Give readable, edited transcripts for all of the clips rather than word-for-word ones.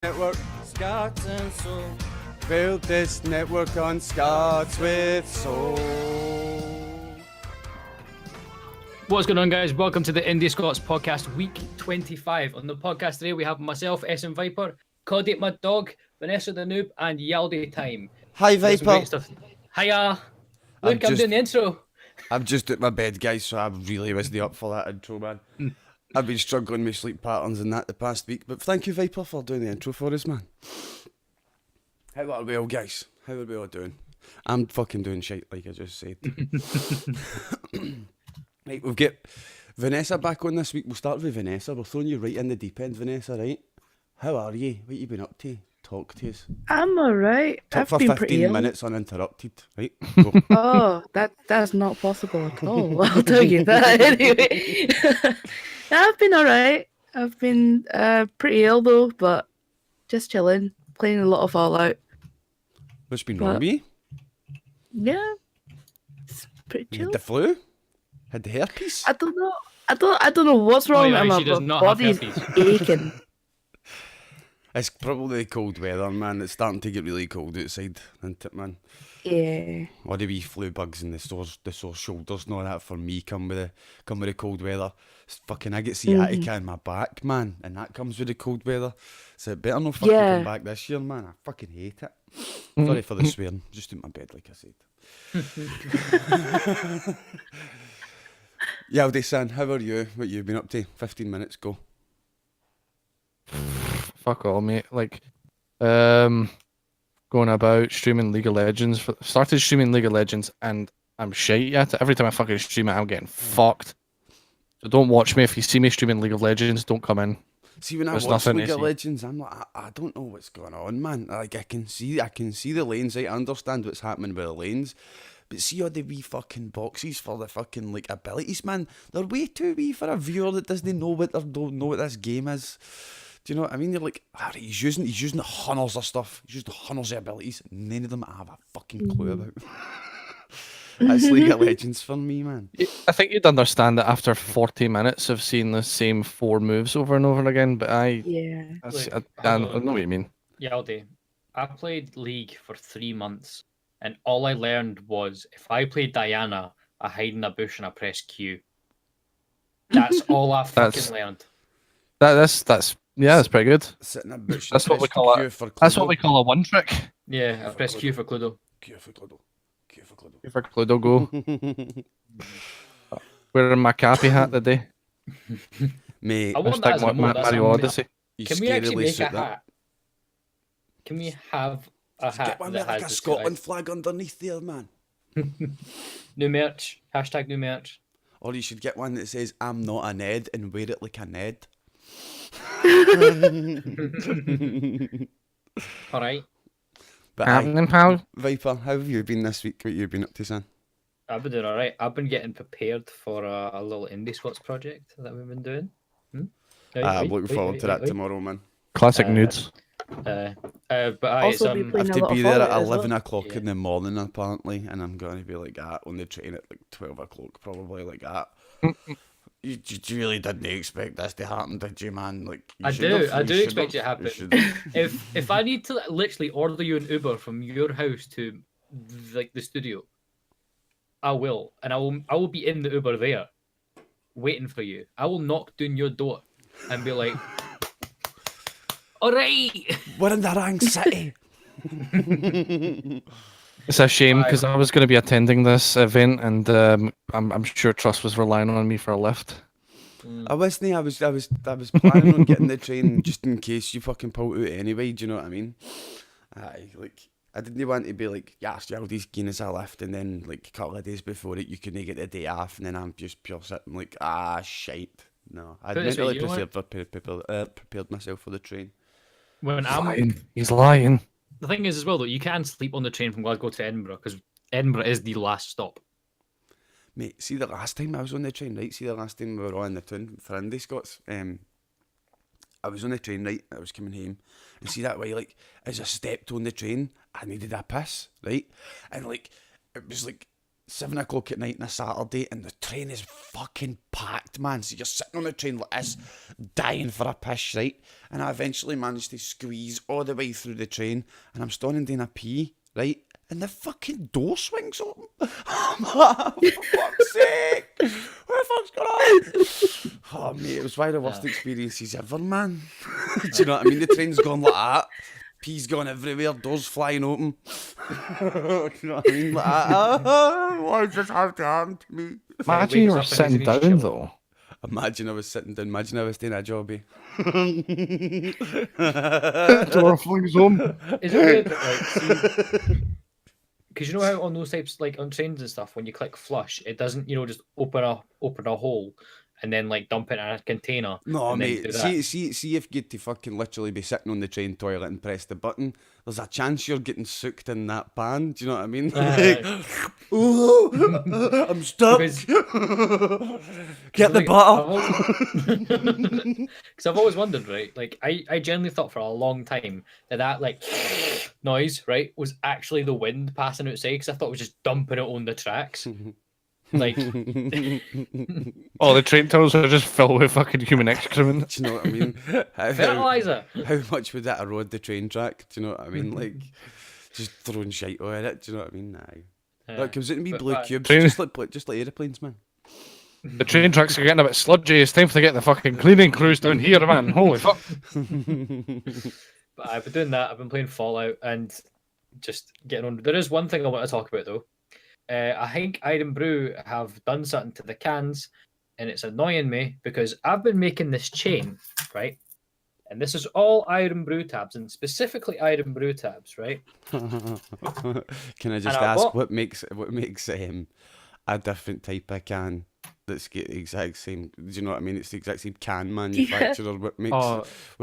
Network, Scots and Soul. Build this network on Scots with Soul. What's going on, guys? Welcome to the IndiScots podcast, week 25. On the podcast today, we have myself, SMViper, Cody, my dog, Vanessathenoob, and YaldiTime. Hi, Viper. Hiya. Look, I'm doing the intro. I'm just at my bed, guys, so I really wasn't up for that intro, man. I've been struggling with sleep patterns and that the past week, but thank you, Viper, for doing the intro for us, man. How are we all, guys? How are we all doing? I'm fucking doing shit, like I just said. Right, we'll get Vanessa back on this week. We'll start with Vanessa. We're throwing you right in the deep end, Vanessa, right? How are you? What you been up to? Talk to us. I'm alright. Talk I've for been 15 pretty ill. minutes uninterrupted, right? Go. Oh, that's not possible at all. I'll tell you that anyway. I've been alright. I've been pretty ill though, but just chilling, playing a lot of Fallout. What's been wrong with you? Yeah, it's pretty You chill. had the flu? Had the herpes? I don't know. I don't know what's wrong. yeah, with she does my not have body's herpes. aching. It's probably the cold weather, man. It's starting to get really cold outside, isn't it, man? Yeah. All the wee flu bugs and the sore shoulders and all that for me come with the cold weather. It's fucking, I get sciatica in my back, man, and that comes with the cold weather. So it better not fucking come back this year, man. I fucking hate it. Sorry for the swearing. Just in my bed, like I said. Yaldi-san, how are you? What you been up to? 15 minutes, go. Fuck all, mate. Like, going about streaming League of Legends. Started streaming League of Legends, and I'm shite at it. Every time I fucking stream it, I'm getting fucked. So don't watch me. If you see me streaming League of Legends, don't come in. See, when There's I watch nothing League to of see. Legends, I'm like, I don't know what's going on, man. Like, I can see the lanes. I understand what's happening with the lanes. But see all the wee fucking boxes for the fucking, like, abilities, man. They're way too wee for a viewer that doesn't know what this game is. Do you know what I mean? You're like, he's using hundreds of stuff. He's using hundreds of abilities. None of them I have a fucking clue about. That's League of Legends for me, man. I think you'd understand that after 40 minutes of seeing the same 4 moves over and over again. But I Look, know what you mean. Yaldi, I played League for 3 months, and all I learned was if I played Diana, I hide in a bush and I press Q. That's all I fucking learned. That's pretty good. Sitting in a bush. That's what we call it. That's what we call a one trick. Yeah, I press Q for Cluedo. Q for Cluedo. Q for Cluedo. For Cluedo go. Wearing my cappy hat today. Mate, I want that as a mode. That's Mario amazing. Odyssey. you Can we actually scarily make a suit that. hat? Can we have a hat Get one that with like has a the Scotland flag underneath there, man. new merch? Hashtag new merch. Or you should get one that says, I'm not a Ned, and wear it like a Ned. All right. But Happening, pal. Viper, how have you been this week? What you been up to, son? I've been doing all right. I've been getting prepared for a little IndiScots project that we've been doing. I'm looking forward to that tomorrow, man. Classic nudes. But Also be I playing have a to lot be of there Fallout at as well. 11 o'clock Yeah. in the morning, apparently, and I'm going to be like that on the train at like 12 o'clock, probably like that. You really didn't expect this to happen, did you, man? Like, I do expect it to happen. If I need to literally order you an Uber from your house to like the studio, I will, and I will be in the Uber there, waiting for you. I will knock down your door and be like, "All right." We're in the wrong city. It's a shame because I was going to be attending this event, and I'm sure Trust was relying on me for a lift. I wasn't. I was planning on getting the train just in case you fucking pulled out anyway. Do you know what I mean? I didn't want to be like, yes, Yaldi's keen as a lift, and then like a couple of days before it, you couldn't get the day off, and then I'm just pure sitting like, shite. No, I'd Put it this way, mentally you know prepared myself for the train. When He's lying. the thing is as well though, you can sleep on the train from Glasgow to Edinburgh because Edinburgh is the last stop. Mate, see the last time I was on the train, right? See the last time we were on the tune for IndiScots, I was on the train, right? I was coming home, and see that way, like, as I stepped on the train, I needed a piss, right? And like, it was like 7 o'clock at night on a Saturday, and the train is fucking packed, man. So you're sitting on the train like this, dying for a piss, right? And I eventually managed to squeeze all the way through the train, and I'm standing doing a pee, right? And the fucking door swings open. I'm like, for fuck's sake! What the fuck's going on? Oh, mate, it was one of the worst experiences ever, man. Do you know what I mean? The train's gone like that. Pee's gone everywhere, doors flying open. Do you know what I mean? Like, why does this have to happen to me? Imagine you were sitting down though. Imagine I was sitting down. Imagine I was doing a jobby. Door flings home. Is it weird that, like, because you know how on those types, like on trains and stuff, when you click flush, it doesn't, just open a hole and then like dump it in a container. No, and then mate. do that. See if you had to fucking literally be sitting on the train toilet and press the button, there's a chance you're getting soaked in that pan. Do you know what I mean? Oh, I'm stuck. Because- Get the like, butter. Because I've always wondered, right? Like, I genuinely thought for a long time that like noise, right, was actually the wind passing outside. Because I thought it was just dumping it on the tracks. Like, Oh, the train tunnels are just filled with fucking human excrement. Do you know what I mean? fertilizer. How much would that erode the train track? Do you know what I mean? Like, just throwing shit on it. Do you know what I mean? Nah. Look, comes out in wee blue cubes, Train- just like aeroplanes, man. The train tracks are getting a bit sludgy. It's time to get the fucking cleaning crews down here, man. Holy fuck. But I've been doing that. I've been playing Fallout and just getting on. There is one thing I want to talk about though. I think Iron Brew have done something to the cans, and it's annoying me because I've been making this chain, right? And this is all Iron Brew tabs, and specifically Iron Brew tabs, right? Can I just And I ask bought- what makes a different type of can that's got the exact same? Do you know what I mean? It's the exact same can manufacturer. What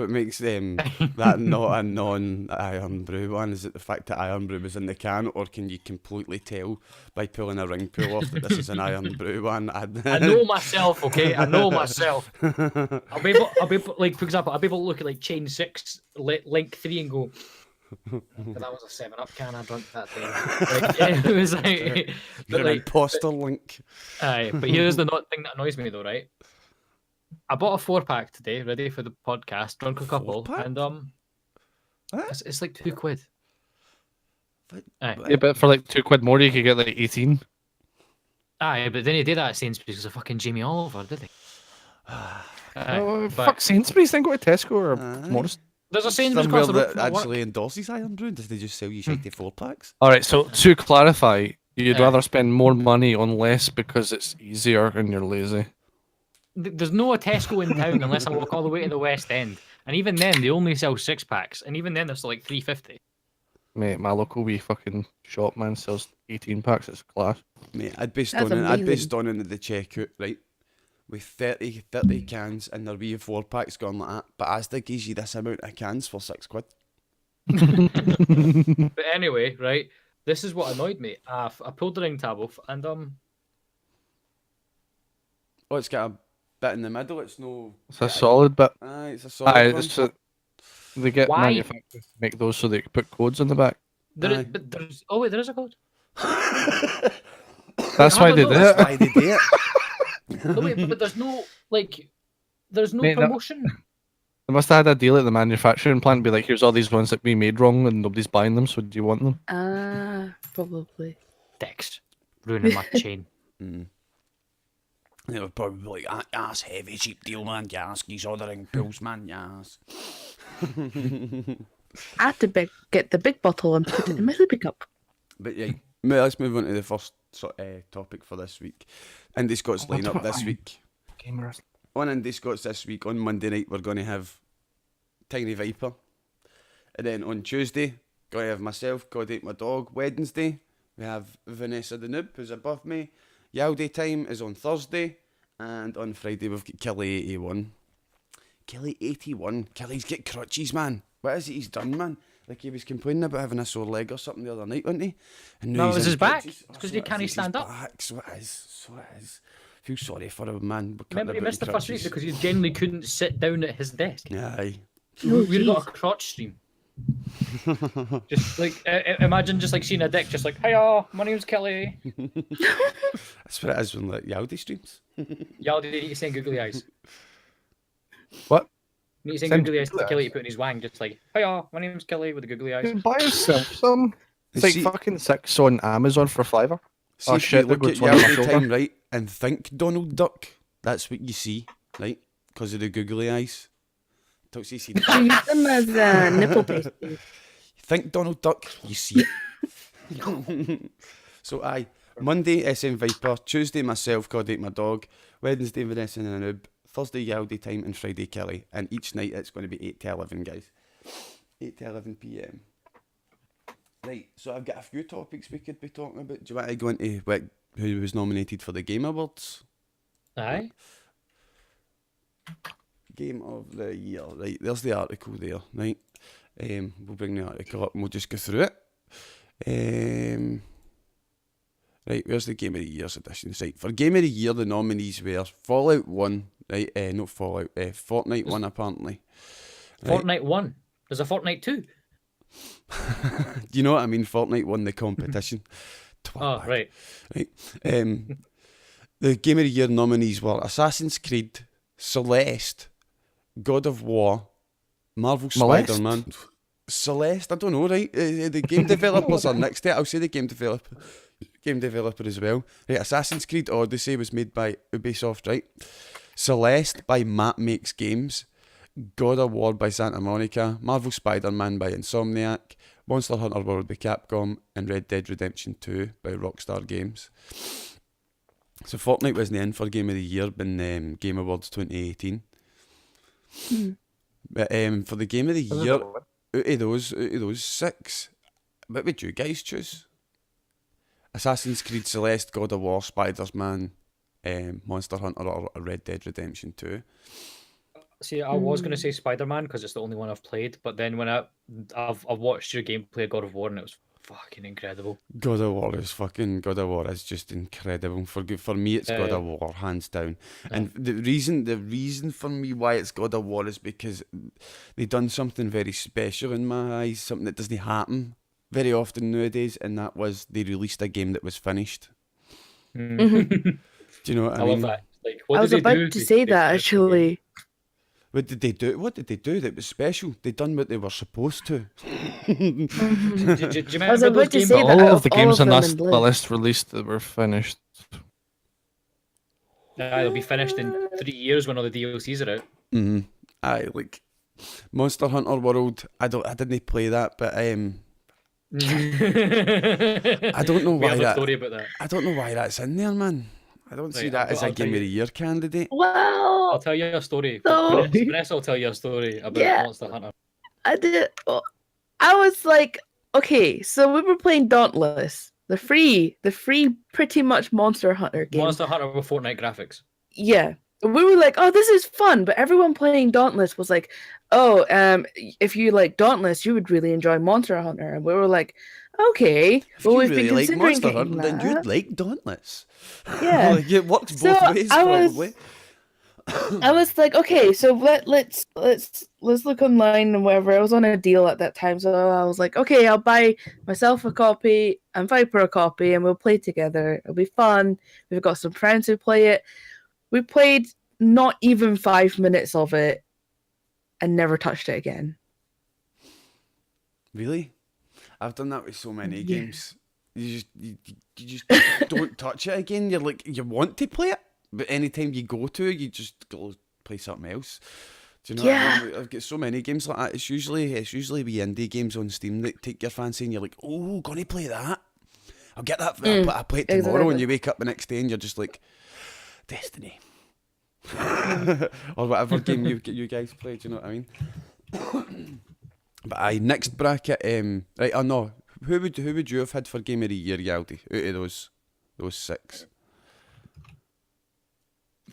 makes that not a non-Iron Brew one? Is it the fact that Iron Brew was in the can, or can you completely tell by pulling a ring pull off that this is an Iron Brew one? I know myself, okay? I know myself. I'll be able, like, for example, I'll be able to look at like chain 6, link 3, and go, that was a 7-Up can I drank that day. Like, it was like, You're but an like, imposter, Link. aye. But here's the thing that annoys me though, right? I bought a 4-pack today, ready for the podcast. Drunk a couple, 4-pack? and it's like £2. But- Aye. Yeah, but for like £2 more, you could get like 18. Aye, but then he did that at Sainsbury's because of fucking Jamie Oliver, did he? Aye, Oh, but fuck Sainsbury's, then go to Tesco or Aye. Morris. there's a Sainsbury's Somewhere across the road that from my work. actually endorses Iron Brew. Does they just sell you shitty 4-packs? Alright, so to clarify, you'd Aye. rather spend more money on less because it's easier and you're lazy. There's no Tesco in town unless I walk all the way to the West End, and even then they only sell 6-packs, and even then they're still like £3.50. Mate, my local wee fucking shop, man, sells 18 packs. It's class. Mate, I'd be That's standing amazing. into the checkout, right, with 30 cans and their wee 4-packs gone like that. But Asda gives you this amount of cans for £6. But anyway, right, this is what annoyed me. I pulled the ring tab off, and Oh, it's got a bit in the middle. It's no. It's a solid bit. Aye, it's a solid Aye, one. it's a, they get Why? manufacturers to make those so they can put codes on the back. Aye. there's oh wait, there is a code. That's why they did That's it. why they do it. No, wait, but there's no there's no Mate, that- promotion. They must have had a deal at the manufacturing plant, be like, here's all these ones that we made wrong and nobody's buying them, so do you want them? Probably. Dicks ruining my chain. They were probably like, ass heavy, cheap deal, man. Gas, he's ordering pills, man. Yes. I had to get the big bottle and put it in my sippy cup. But yeah, let's move on to the first topic for this week. IndiScots lineup this week. Gamers. On IndiScots this week, on Monday night, we're going to have Tiny Viper. And then on Tuesday, going to have myself, God Ate My Dog. Wednesday, we have Vanessathenoob, who's above me. YaldiTime is on Thursday. And on Friday, we've got Killy81. Killy81. Killy's got crutches, man. What is it he's done, man? Like he was complaining about having a sore leg or something the other night, wasn't he? And now No, he's it was in his back. crutches. It's 'cause so he it can't is, stand his up. back. So it is. Feel sorry for him, man. Remember, he missed the first week because he genuinely couldn't sit down at his desk. Aye. Oh, We've got jeez. a crotch stream. Just like imagine just like seeing a dick, just like, hiya, my name's Kelly. That's what it is when like Yaldi streams. Y'all did you saying googly eyes? What? You need to say Send googly eyes to googly Kelly eyes. to put in his wang, just like, hiya, my name's Kelly with the googly eyes. Buy yourself some. It's like See- fucking 6 on Amazon for $5. See Oh if shit, you there look at goes one on my Yaldi shoulder. time, right, and think Donald Duck, that's what you see, right? Because of the googly eyes. Don't you see I use them as nipple pasties. Think Donald Duck, you see it. So aye, Monday SMViper, Tuesday myself, God ate my dog, Wednesday Vanessathenoob, Thursday YaldiTime, and Friday Kelly. And each night it's going to be 8 to 11, guys. 8 to 11 p.m. Right, so I've got a few topics we could be talking about. Do you want to go into who was nominated for the Game Awards? Aye. Game of the Year. Right, there's the article there, right? We'll bring the article up and we'll just go through it. Right, where's the Game of the Year's editions? Right, for Game of the Year, the nominees were Fallout 1, right? Not Fallout, Fortnite 1 apparently. Right. Fortnite 1. There's a Fortnite 2. Do you know what I mean? Fortnite won the competition. Twat Oh, bag. right. Right. The Game of the Year nominees were Assassin's Creed, Celeste, God of War, Marvel Molest? Spider-Man, Celeste. I don't know, right? The game developers are next to it. I'll say the game developer as well. Right, Assassin's Creed Odyssey was made by Ubisoft, right? Celeste by Matt Makes Games, God of War by Santa Monica, Marvel Spider-Man by Insomniac, Monster Hunter World by Capcom, and Red Dead Redemption 2 by Rockstar Games. So Fortnite wasn't in for Game of the Year in Game Awards 2018. But for the Game of the Year, out of those 6, what would you guys choose? Assassin's Creed, Celeste, God of War, Spider-Man, Monster Hunter, or Red Dead Redemption 2? See, I was going to say Spider-Man because it's the only one I've played, but then when I've watched your gameplay of God of War and it was fucking incredible. God of War is just incredible. For me, it's God of War, hands down. And the reason for me why it's God of War is because they done something very special in my eyes, something that doesn't happen very often nowadays, and that was they released a game that was finished. Mhm. Do you know what I I mean? love that. Like, what I was did they about do to say that finish the game? actually. What did they do? What did they do that was special? They done what they were supposed to. Do you I was remember those about to games? say that All out of the all games of on them this in the Blue. list released that were finished. They'll be finished in 3 years when all the DLCs are out. Mm-hmm. Aye, like Monster Hunter World. I didn't play that, but I don't know We why have a that. story about that. I don't know why that's in there, man. I don't see Right, that as a I'll tell Game of you. the Year candidate. I'll Well, tell you a story. No. Vanessa will tell you a story about Yeah. Monster Hunter. I did. I was like, okay, so we were playing Dauntless, the free, pretty much Monster Hunter game. Monster Hunter with Fortnite graphics. Yeah, we were like, oh, this is fun, but everyone playing Dauntless was like, oh, if you like Dauntless, you would really enjoy Monster Hunter, and we were like, okay, If well, you we've really been like considering Monster getting Hunter, then that. you'd like Dauntless. Yeah. Like, it works So both ways, I was- probably. I was like, okay, so let's look online and whatever. I was on a deal at that time, so I was like, okay, I'll buy myself a copy and Viper a copy, and we'll play together. It'll be fun. We've got some friends who play it. We played not even 5 minutes of it, and never touched it again. Really? I've done that with so many Yeah. games. You just don't touch it again. You're like, you want to play it, but anytime you go to, you just go play something else. Do you know what I mean? I've got so many games like that. It's usually wee indie games on Steam that take your fancy, and you're like, oh, gonna play that. I'll get that. I'll play it tomorrow, and exactly. you wake up the next day and you're just like, Destiny. Or whatever game you guys play. Do you know what I mean? But aye, next bracket. Right, oh no. Who would you have had for Game of the Year, Yaldi? Out of those 6.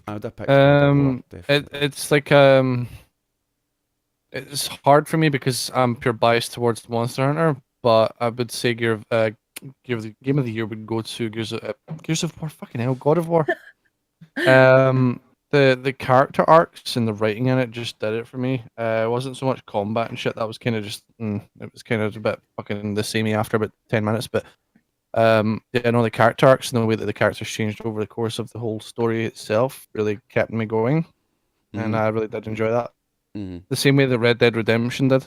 I would have picked God of War, definitely. It's like it's hard for me because I'm pure biased towards Monster Hunter, but I would say the Game of the Year would go to Gears of War. Fucking hell, God of War. The the character arcs and the writing in it just did it for me. It wasn't so much combat and shit. That was kind of just it was kind of a bit fucking the samey after about 10 minutes. But yeah, no, the character arcs and the way that the characters changed over the course of the whole story itself really kept me going, and I really did enjoy that. The same way that Red Dead Redemption did.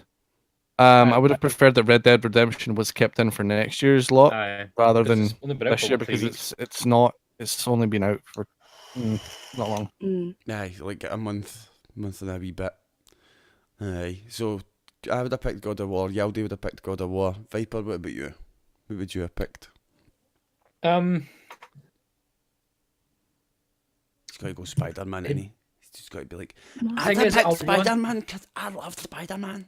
I would have preferred that Red Dead Redemption was kept in for next year's lot rather than this year, because it's not. It's only been out for not long. Aye, like a month and a wee bit. Aye, so I would have picked God of War. Yaldi would have picked God of War. Viper, what about you? What would you have picked? He's got to go Spider-Man, ain't he? He's just got to be like, I'd have picked Spider-Man because I love Spider-Man.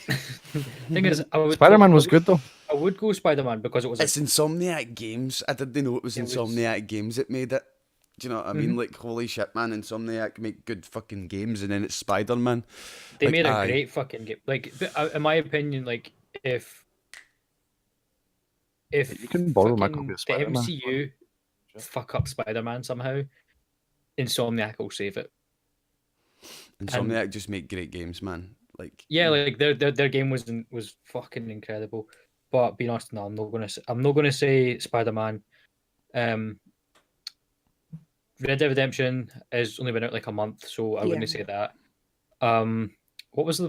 Thing is, Spider-Man was good though. I would go Spider-Man because it was. It's Insomniac Games. I didn't know it was Insomniac Games that made it. Do you know what I mean? Like, holy shit, man! Insomniac make good fucking games, and then it's Spider-Man. They made a great fucking game. Like, in my opinion, like if you can borrow my copy of the Spider-Man. MCU fuck up Spider-Man somehow, Insomniac will save it. Insomniac just make great games, man. Like, yeah, like their game was fucking incredible. But being honest, no, I'm not gonna say Spider-Man. Red Dead Redemption has only been out like a month, so I wouldn't say that. What was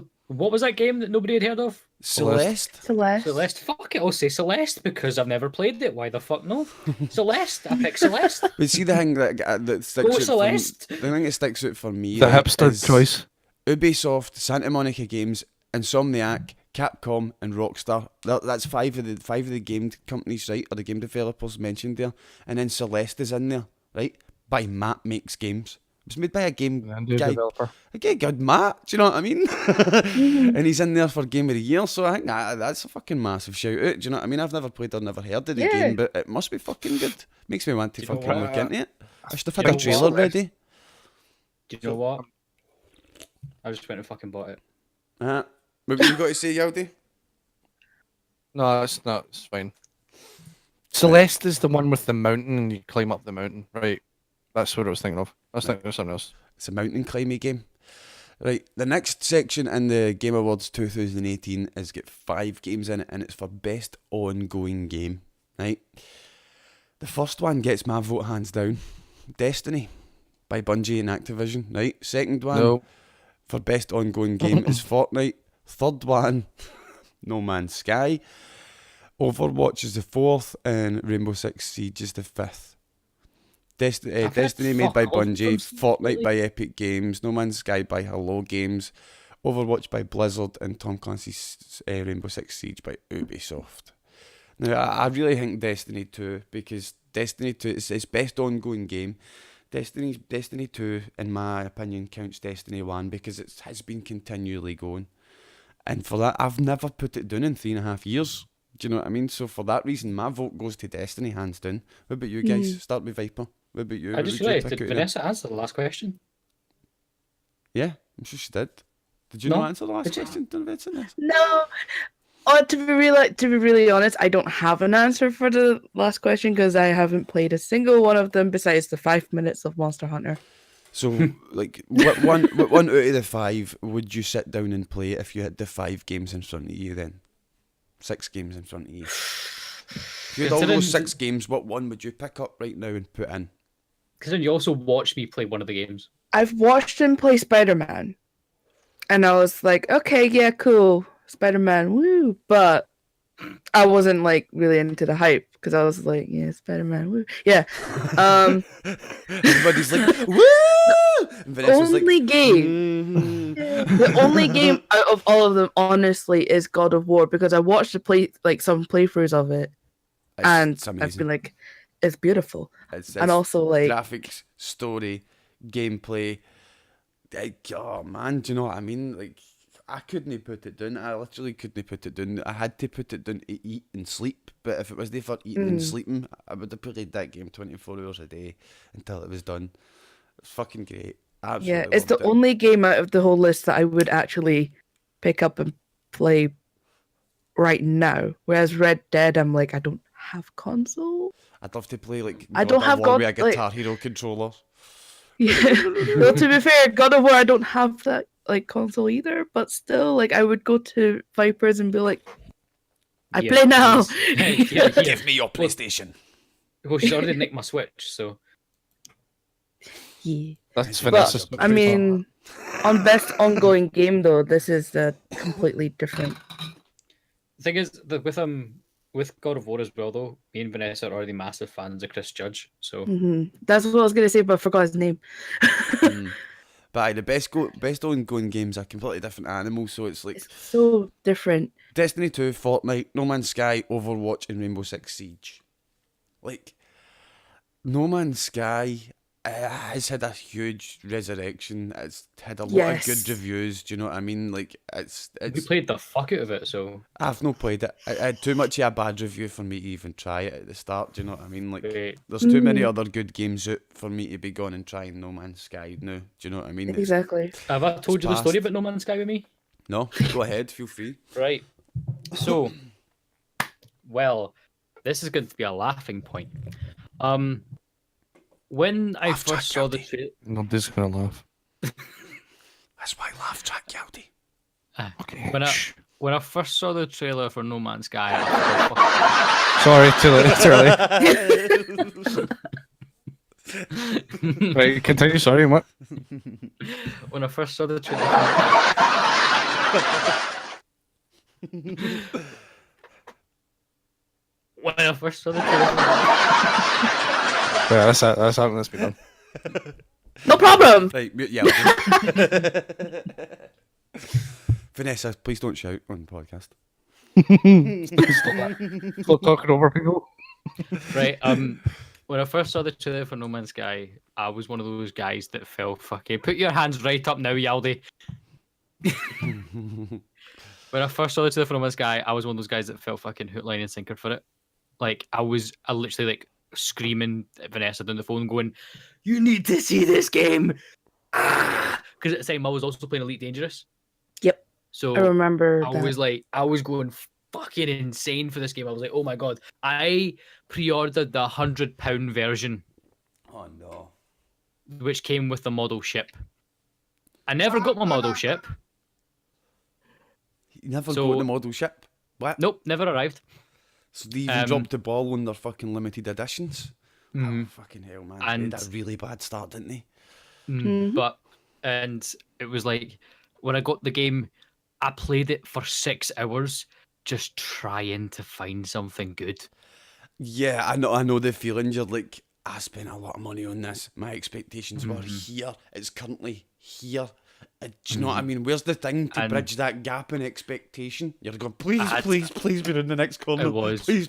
that game that nobody had heard of? Celeste. Fuck it, I'll say Celeste because I've never played it. Why the fuck no? Celeste. I pick Celeste. But see, the thing that sticks out Celeste. the thing that sticks out for me, the right, hipster is choice. Ubisoft, Santa Monica Games, Insomniac, Capcom, and Rockstar. That's five of the game companies, right, or the game developers mentioned there, and then Celeste is in there, right? By Matt Makes Games. It was made by a game guy, developer. a guy called Matt. Do you know what I mean? And he's in there for Game of the Year, so I think that's a fucking massive shout out. Do you know what I mean? I've never played or never heard of the game, but it must be fucking good. Makes me want to fucking look into it. I should have had a trailer ready. Do you know what? I just went and fucking bought it. What have you got to say, Yaldi? No, it's not. It's fine. Celeste is the one with the mountain, and you climb up the mountain, right? That's what I was thinking of. I was thinking of something else. It's a mountain climbing game. Right, the next section in the Game Awards 2018 has got 5 games in it, and it's for Best Ongoing Game, right? The first one gets my vote hands down. Destiny by Bungie and Activision, right? Second one for Best Ongoing Game is Fortnite. Third one, No Man's Sky. Overwatch is the 4th, and Rainbow Six Siege is the 5th. Destiny made by Bungie, Fortnite by Epic Games, No Man's Sky by Hello Games, Overwatch by Blizzard, and Tom Clancy's Rainbow Six Siege by Ubisoft. Now, I really think Destiny 2, because Destiny 2 is best ongoing game. Destiny 2, in my opinion, counts Destiny 1 because it has been continually going. And for that, I've never put it down in 3.5 years. Do you know what I mean? So for that reason, my vote goes to Destiny, hands down. What about you guys? Start with Viper. What about you? I just realised, did Vanessa answer the last question? Yeah, I'm sure she did. Did you not answer the last question? No. Oh, to be really honest, I don't have an answer for the last question because I haven't played a single one of them besides the 5 minutes of Monster Hunter. So, like, what one out of the 5 would you sit down and play if you had the 5 games in front of you then? 6 games in front of you. If you had all those 6 games, what one would you pick up right now and put in? Because then you also watched me play one of the games. I've watched him play Spider-Man. And I was like, okay, yeah, cool. Spider-Man, woo. But I wasn't, like, really into the hype. Because I was like, yeah, Spider-Man, woo. Yeah. Everybody's like, woo! The only game out of all of them, honestly, is God of War. Because I watched some playthroughs of it. It's I've been like, it's beautiful. And also, like, graphics, story, gameplay. Oh man, do you know what I mean? Like, I couldn't put it down. I literally couldn't put it down. I had to put it down to eat and sleep. But if it was there for eating and sleeping, I would have played that game 24 hours a day until it was done. It was fucking great. Absolutely. Yeah, it's the only game out of the whole list that I would actually pick up and play right now. Whereas Red Dead, I'm like, I don't have console. I'd love to play like I don't have with a Guitar Hero controller. Yeah. Well, to be fair, God of War, I don't have that like console either, but still, like I would go to Vipers and be like, I Yeah, play now. please. Yeah. Give me your PlayStation. Well, she's already nicked my Switch, so Yeah. That's But, Vanessa's. I mean, on best ongoing game though, this is completely different. the thing is that with God of War as well though, me and Vanessa are already massive fans of Chris Judge, so That's what I was gonna say, but I forgot his name. But aye, the best ongoing games are completely different animals, so it's like It's so different. Destiny 2, Fortnite, No Man's Sky, Overwatch, and Rainbow Six Siege. Like, No Man's Sky has had a huge resurrection. It's had a lot of good reviews. Do you know what I mean? Like, it's we played the fuck out of it. So I've not played it. I had too much of a bad review for me to even try it at the start. Do you know what I mean? Like, Right. there's too many other good games out for me to be going and trying No Man's Sky now. Do you know what I mean? Exactly. Have I told you the past. story about No Man's Sky with me? No, go ahead. Feel free. Right. So, well, this is going to be a laughing point. When I Laugh track, first saw the Yaldi. trailer, Nobody's gonna laugh. That's why laugh track, Yaldi. Okay. when I shh. when I first saw the trailer for No Man's Sky, I Sorry, too late. Right, continue. Sorry, what? when I first saw the trailer, when I first saw the trailer, Yeah, that's happening. Let's be done. No problem. Right, mute Yaldi. Vanessa, please don't shout on the podcast. Stop talking over people. right? When I first saw the trailer for No Man's Sky, I was one of those guys that felt fucking. Put your hands right up now, Yaldi. When I first saw the trailer for No Man's Sky, I was one of those guys that felt fucking hook, line, and sinker for it. Like I literally like screaming at Vanessa down the phone, going, "You need to see this game!" Because at the time I was also playing Elite Dangerous. Yep. So I remember I that. was going fucking insane for this game. I was like, oh my god. I pre-ordered the £100 version, Oh no. which came with the model ship. I never got my model ship. You never So- got the model ship? What? Nope, never arrived. So they even dropped the ball on their fucking limited editions? Mhm. Oh, fucking hell, man. And- They had a really bad start, didn't they? But and it was like when I got the game, I played it for 6 hours just trying to find something good. Yeah, I know the feeling. You're like, I spent a lot of money on this. My expectations were here. It's currently here. Do you know what I mean? Where's the thing to And- bridge that gap in expectation? You're going, please, I had- please be in the next corner. I was. Please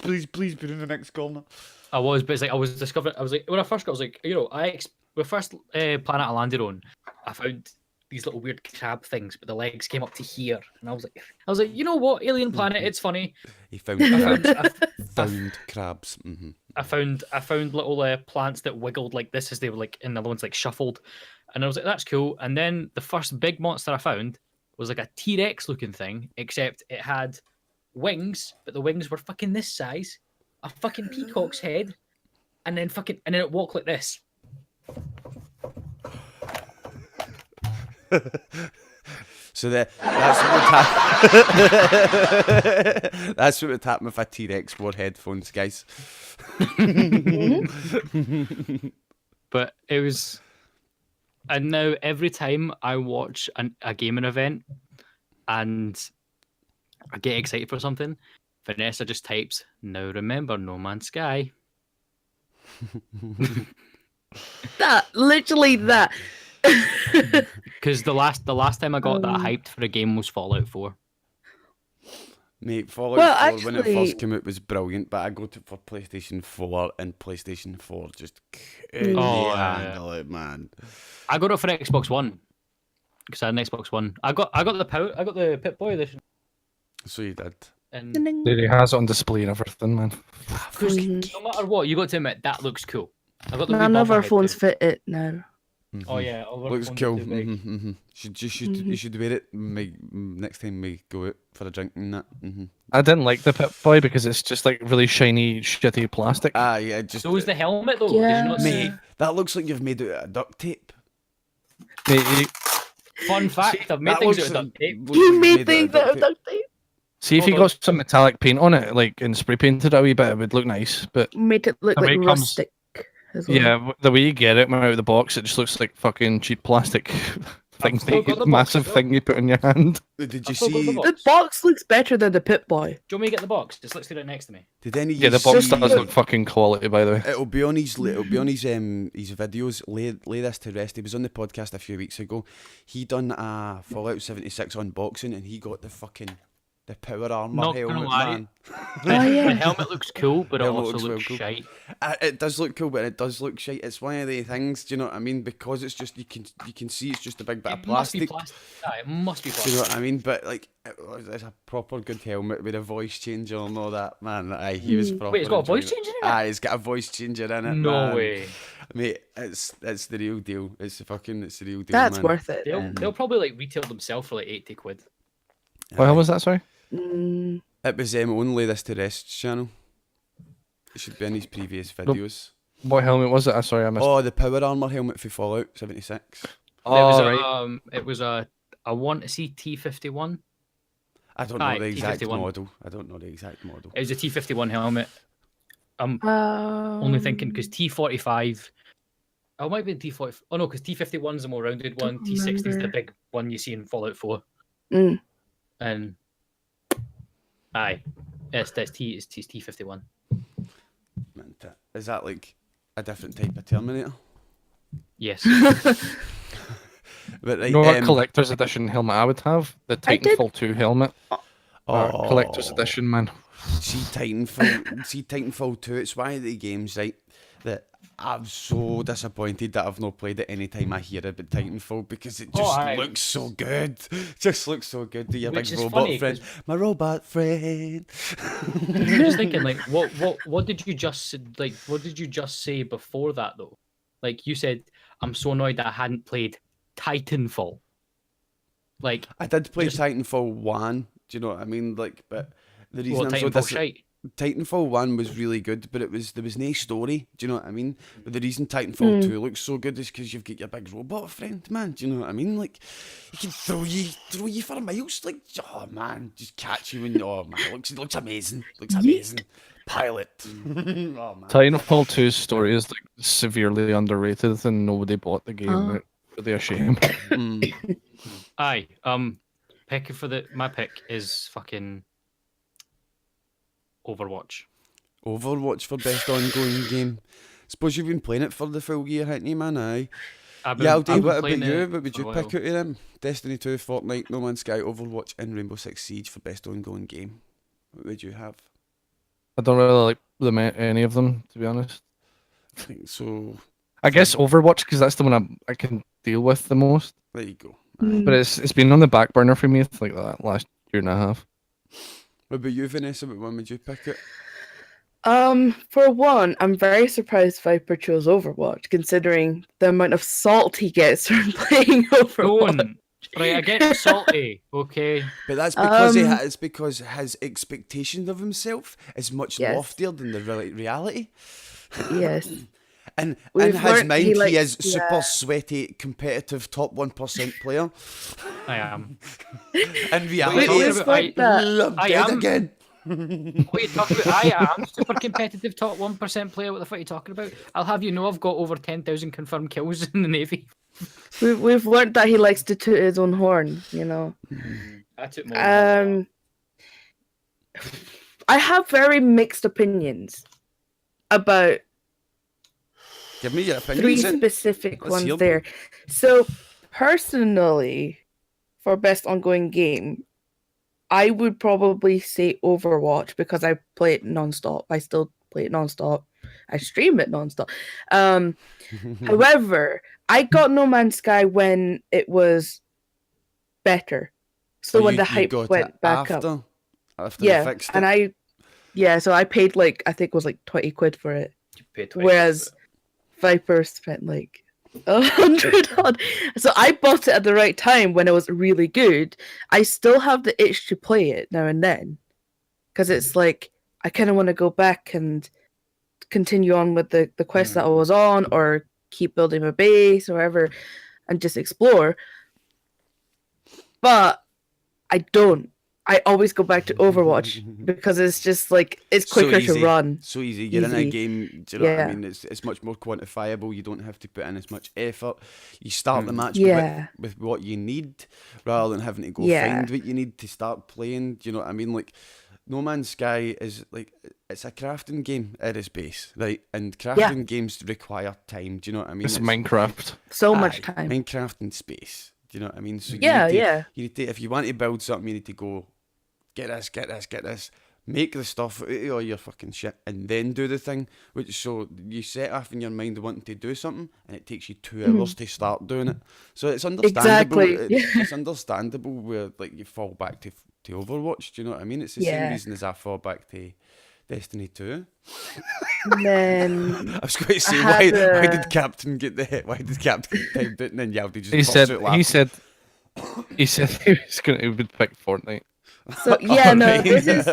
be in the next corner. I was, but it's like I was discovering. I was like, when I first got, I was like, the first planet I landed on, I found these little weird crab things, but the legs came up to here, and I was like, you know what, alien planet, it's funny. He found I crabs. found, Found crabs. I found little plants that wiggled like this as they were like, and the other ones like shuffled, and I was like, that's cool. And then the first big monster I found was like a T-Rex looking thing, except it had wings, but the wings were fucking this size, a fucking peacock's head, and then it walked like this. So that's what that's what would happen if a T-Rex wore headphones, guys. But it was, and now every time I watch a gaming event and I get excited for something, Vanessa just types, "Now remember No Man's Sky." Literally that. Because the last time I got that hyped for a game was Fallout 4. Mate, Fallout Well, 4 when it actually- first came out was brilliant, but I got it for PlayStation 4 and PlayStation 4 just couldn't yeah. handle it, man. I got it for Xbox One because I had an Xbox One. I got the Pip Boy edition, So you did. and Dude, he has it on display and everything, man. no matter what, you got to admit that looks cool. I got the None wee of our bobblehead phones too. fit it now. Oh yeah, all of our Looks phones cool. are too big. You should wear it next time we go out for a drink and that. I didn't like the Pip Boy because it's just like really shiny, shitty plastic. Ah, yeah, just So was the helmet though? Yeah. Did you not see? mate, that looks like you've made it out of duct tape. Mate, Fun fact: I've made That things looks out of duct tape. looks You like made it things of out of duct duct tape. see if you Hold on. got some metallic paint on it, like and spray painted it a wee bit, it would look nice. But Made it look The like way it comes- rustic as well. yeah, the way you get it out of the box, it just looks like fucking cheap plastic thing, still got the box massive as well. thing you put in your hand. Did you I've still got the see? box. The box looks better than the Pit Boy. Do you want me to get the box? It's literally right next to me. Did any? Yeah, the you box see- does look fucking quality, by the way. It'll be on his his videos. Lay this to rest. He was on the podcast a few weeks ago. He done a Fallout 76 unboxing, and he got the power armor Not gonna helmet, lie. man. yeah. The helmet looks cool, but it Helmet also looks looks well cool. shite. It does look cool, but it does look shite. It's one of the things. Do you know what I mean? Because it's just you can see it's just a big bit of It must be plastic. plastic. Aye, it must be Do you plastic. know what I mean? But like, it's a proper good helmet with a voice changer and all that, man. Aye, he was proper. Wait, it's got a voice enjoying changer in it? Aye, it's got a voice changer in it. No man. way. Mate. It's the real deal. It's the real deal. That's man. worth it. They'll probably like retail themselves for like 80 quid. What hell was that? Sorry. Mm, It was only this to rest channel. It should be in his previous videos. What helmet was it? Sorry, I missed. Oh, the power armor helmet for Fallout 76. It was a I want to see T51. I don't know Aye, the exact T51. model. I don't know the exact model. It was a T51 helmet. I'm Um, only thinking because T45. Oh, it might be T40. Oh no, because T51's the more rounded one. Don't T60's the remember. big one you see in Fallout 4. Mm. And aye, it's T51. Man, is that like a different type of Terminator? Yes. But like, You know what collector's edition helmet I would have? The I did- Titanfall 2 helmet. Collector's edition, man. See Titanfall 2. It's one of the games, right, that I'm so disappointed that I've not played it any time I hear about Titanfall because it just aye. looks so good. Just looks so good. Do your Which big is robot funny, friend, my robot friend. I'm just thinking, like, what did you just What did you just say before that though? Like you said, I'm so annoyed that I hadn't played Titanfall. Like, I did play Just- Titanfall 1. Do you know what I mean? Like, but the reason well, I'm so Titanfall shite. Titanfall 1 was really good, but there was no story. Do you know what I mean? But the reason Titanfall 2 looks so good is because you've got your big robot friend, man. Do you know what I mean? Like, he can throw you for miles. Like, oh man, just catch you and oh man, it looks amazing. Looks amazing. Pilot. Oh man. Titanfall 2's story is like severely underrated and nobody bought the game. Oh. It's really a shame. Mm. Aye. Pick for my pick is fucking Overwatch. Overwatch for best ongoing game. Suppose you've been playing it for the full year, haven't you, man? Aye. I've Yaldi, been what about playing you? it What would for you a pick while. out of them? Destiny 2, Fortnite, No Man's Sky, Overwatch, and Rainbow Six Siege for best ongoing game. What would you have? I don't really like any of them, to be honest. I think so. I guess Overwatch, because that's the one I can deal with the most. There you go. mm. But it's been on the back burner for me for like that last year and a half. What about you, Vanessa? What one would you pick it? For one, I'm very surprised Viper chose Overwatch, considering the amount of salt he gets from playing Overwatch. Don't. Right, I get salty. Okay. But that's because Um, because his expectation of himself is much Yes. loftier than the reality. Yes. And in We've his learnt mind, he he likes- is super sweaty, competitive, top 1% player. I am. In reality, talking it's about- like, I'm I dead am. again. What are you talking about? I am super competitive top 1% player. What the fuck are you talking about? I'll have you know I've got over 10,000 confirmed kills in the Navy. We've learned that he likes to toot his own horn, you know. I took more than I have very mixed opinions about Give me your three opinions. then. specific Let's ones hear them. there. So, personally, for best ongoing game, I would probably say Overwatch because I play it nonstop. I still play it nonstop. I stream it nonstop. However, I got No Man's Sky when it was better. So when the hype got went it back up. after they Yeah, fixed and it. so I paid like I think it was like 20 quid for it. You paid 20 Whereas Viper spent like 100 on. So I bought it at the right time when it was really good. I still have the itch to play it now and then. Because it's like I kind of want to go back and continue on with the quest that I was on or keep building my base or whatever. and just explore. But I don't. I always go back to Overwatch because it's just like it's quicker to run. So easy. You're in a Easy. game. Do you know what I Yeah. mean? It's much more quantifiable. You don't have to put in as much effort. You start the match Yeah. with what you need, rather than having to go Yeah. find what you need to start playing. Do you know what I mean? Like, No Man's Sky is like, it's a crafting game at its base, right? And crafting games require time. Do you know what I mean? It's Minecraft. So much time. Minecraft in space. Do you know what I mean? So Yeah, You need to, if you want to build something, you need to go get this, make the stuff out of all your fucking shit, and then do the thing. Which, so you set off in your mind wanting to do something, and it takes you 2 hours to start doing it. So it's understandable. Exactly. It's understandable where like you fall back to Overwatch. Do you know what I mean? It's the same reason as I fall back to Destiny 2. And then I was going to say, why did Captain get the hit? Why did Captain time it, and then Yaldi just He pops said out laughing? he said he would pick Fortnite. so yeah, no, Alright. this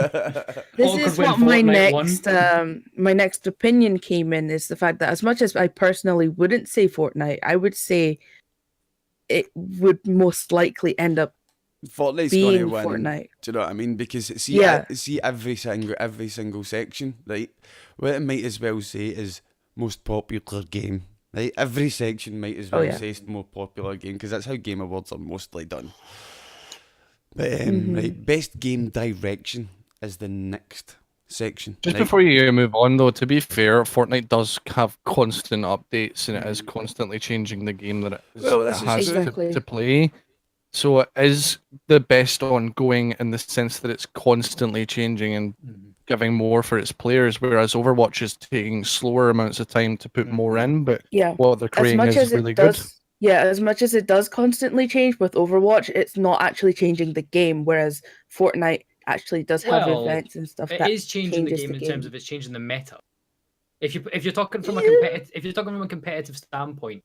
Paul is could win what my Fortnite my next opinion came in, is the fact that as much as I personally wouldn't say Fortnite, I would say it would most likely end up Fortnite's going to being win. Fortnite. Do you know what I mean? Because see every single section, right? What it might as well say is most popular game, right? Every section might as well say it's more popular game, because that's how Game Awards are mostly done. But right, best game direction is the next section. Just right? before you move on, though, to be fair, Fortnite does have constant updates, and it is constantly changing the game that it has to play. So it is the best ongoing in the sense that it's constantly changing and giving more for its players, whereas Overwatch is taking slower amounts of time to put more in, but what they're creating is really good. Yeah, as much as it does constantly change with Overwatch, it's not actually changing the game, whereas Fortnite actually does have events and stuff. It is changing the game in terms of it's changing the meta. If you're talking from a competitive standpoint,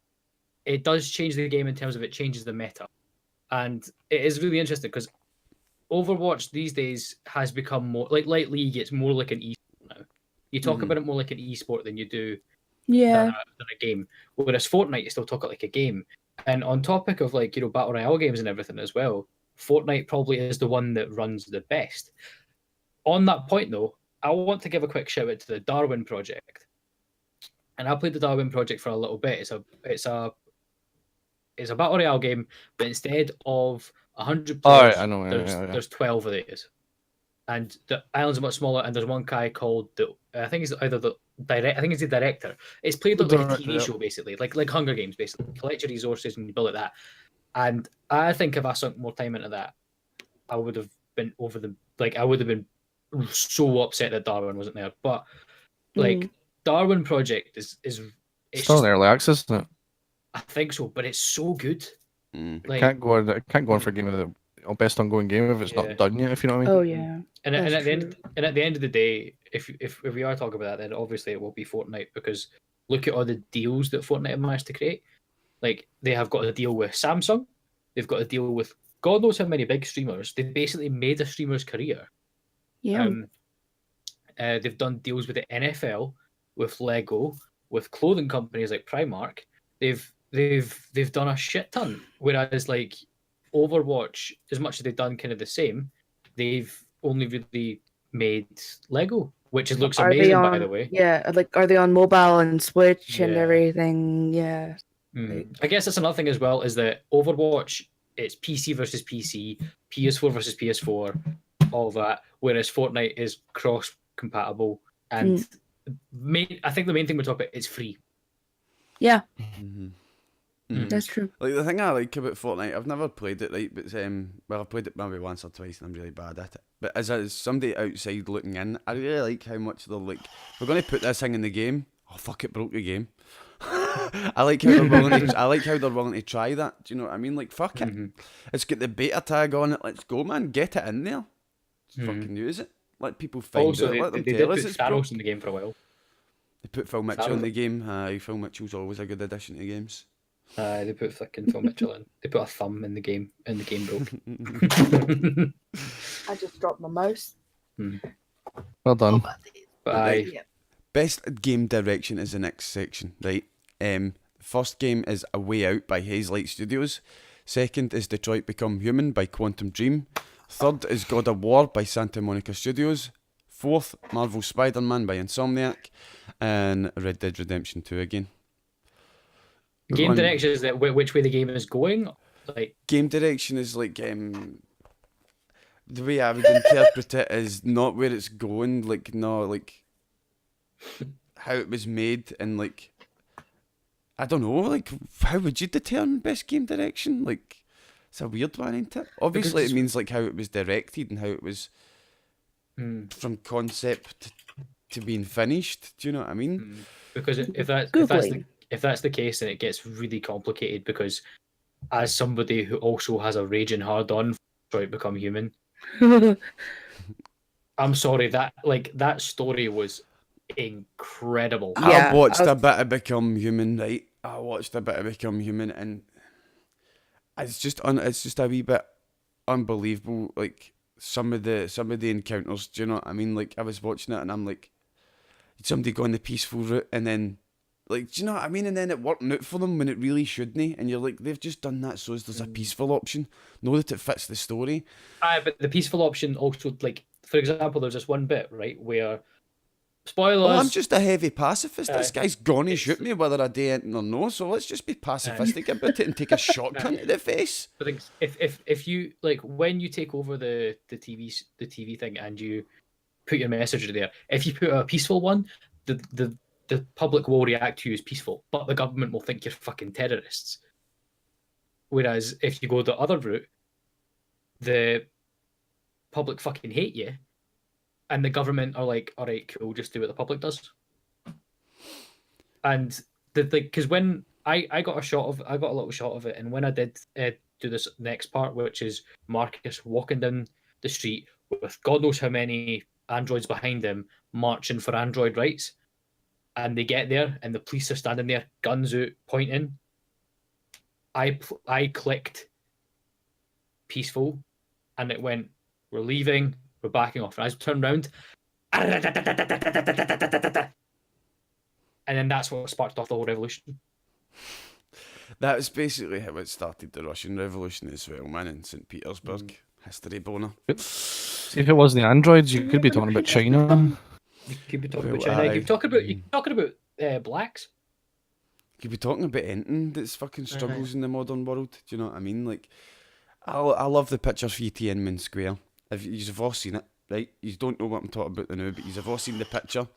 it does change the game in terms of it changes the meta. And it is really interesting because Overwatch these days has become more like League. It's more like an esport now. You talk about it more like an esport than you do than a game. Whereas Fortnite, you still talk it like a game. And on topic of like battle royale games and everything as well, Fortnite probably is the one that runs the best. On that point though, I want to give a quick shout out to the Darwin Project. And I played the Darwin Project for a little bit. It's a battle royale game, but instead of 100 players, there's 12 of these. And the islands are much smaller, and there's one guy called I think he's either the director. It's played like a TV show, basically, like Hunger Games, basically. Collect your resources and you build it that. And I think if I sunk more time into that, I would have been I would have been so upset that Darwin wasn't there. But like Darwin Project is it's still in early access, isn't it? I think so, but it's so good. Like, can't go on for game of the best ongoing game if it's not done yet. If you know what I mean. Oh yeah. And at the end of the day, if we are talking about that, then obviously it will be Fortnite, because look at all the deals that Fortnite have managed to create. Like, they have got a deal with Samsung, they've got a deal with God knows how many big streamers. They've basically made a streamer's career. Yeah. They've done deals with the NFL, with Lego, with clothing companies like Primark. They've done a shit ton. Whereas like Overwatch, as much as they've done kind of the same, they've only really made Lego, which looks amazing, by the way. Yeah, like are they on mobile and Switch and everything? Yeah. I guess that's another thing as well, is that Overwatch, it's PC versus PC, PS4 versus PS4, all that. Whereas Fortnite is cross-compatible, and I think the main thing we're talking about, it's free. Yeah. That's true. Like, the thing I like about Fortnite, I've never played it, right? But I've played it maybe once or twice, and I'm really bad at it. But as somebody outside looking in, I really like how much they're like, we're going to put this thing in the game. Oh fuck! It broke the game. I like how they're willing to try that. Do you know what I mean? Like, fuck it. It's got the beta tag on it. Let's go, man. Get it in there. Fucking use it. Let people find also, it. Let them they tell did us put it's Thanos in the game for a while. They put Phil Mitchell in the game. Phil Mitchell's always a good addition to games. They put fucking Phil Mitchell in. They put a thumb in the game, and the game broke. I just dropped my mouse. Well done. But Best game direction is the next section, right? First game is A Way Out by Hazelight Studios. Second is Detroit Become Human by Quantum Dream. Third is God of War by Santa Monica Studios. Fourth, Marvel Spider-Man by Insomniac. And Red Dead Redemption 2 again. Game direction is that which way the game is going? Like Game direction is like the way I would interpret it is not where it's going, like no, like how it was made, and like I don't know, like how would you determine best game direction? Like it's a weird one, ain't it? Obviously, it means like how it was directed and how it was from concept to being finished. Do you know what I mean? Because if that's the case, then it gets really complicated. Because as somebody who also has a raging hard on for Detroit Become Human, I'm sorry, that story was incredible. I watched a bit of Become Human, right? I watched a bit of Become Human, and it's just a wee bit unbelievable. Like some of the encounters. Do you know what I mean? Like I was watching it, and I'm like, somebody going the peaceful route, and then like, do you know what I mean? And then it worked out for them when it really shouldn't. And you're like, they've just done that so as there's a peaceful option. Know that it fits the story. But the peaceful option also, like, for example, there's this one bit, right, where, spoilers... Well, I'm just a heavy pacifist. This guy's gonna shoot me whether I do anything or no, so let's just be pacifistic about it and take a shotgun to the face. But if you, like, when you take over the TV thing and you put your message there, if you put a peaceful one, the public will react to you as peaceful, but the government will think you're fucking terrorists. Whereas if you go the other route, the public fucking hate you, and the government are like, all right, cool, just do what the public does. And because when I got a little shot of it, and when I did do this next part, which is Marcus walking down the street with God knows how many androids behind him marching for android rights, and they get there and the police are standing there, guns out, pointing. I clicked peaceful, and it went, we're leaving, we're backing off. And I turned around, and then that's what sparked off the whole revolution. That was basically how it started the Russian Revolution as well, man, in St. Petersburg. History boner. See, if it wasn't the androids, you could be talking about China. You could be talking about China. You could talking about blacks. You could be talking about anything that's fucking struggles in the modern world. Do you know what I mean? Like, I love the pictures for Tiananmen Square. If you've all seen it, right? You don't know what I'm talking about now, but you've all seen the picture.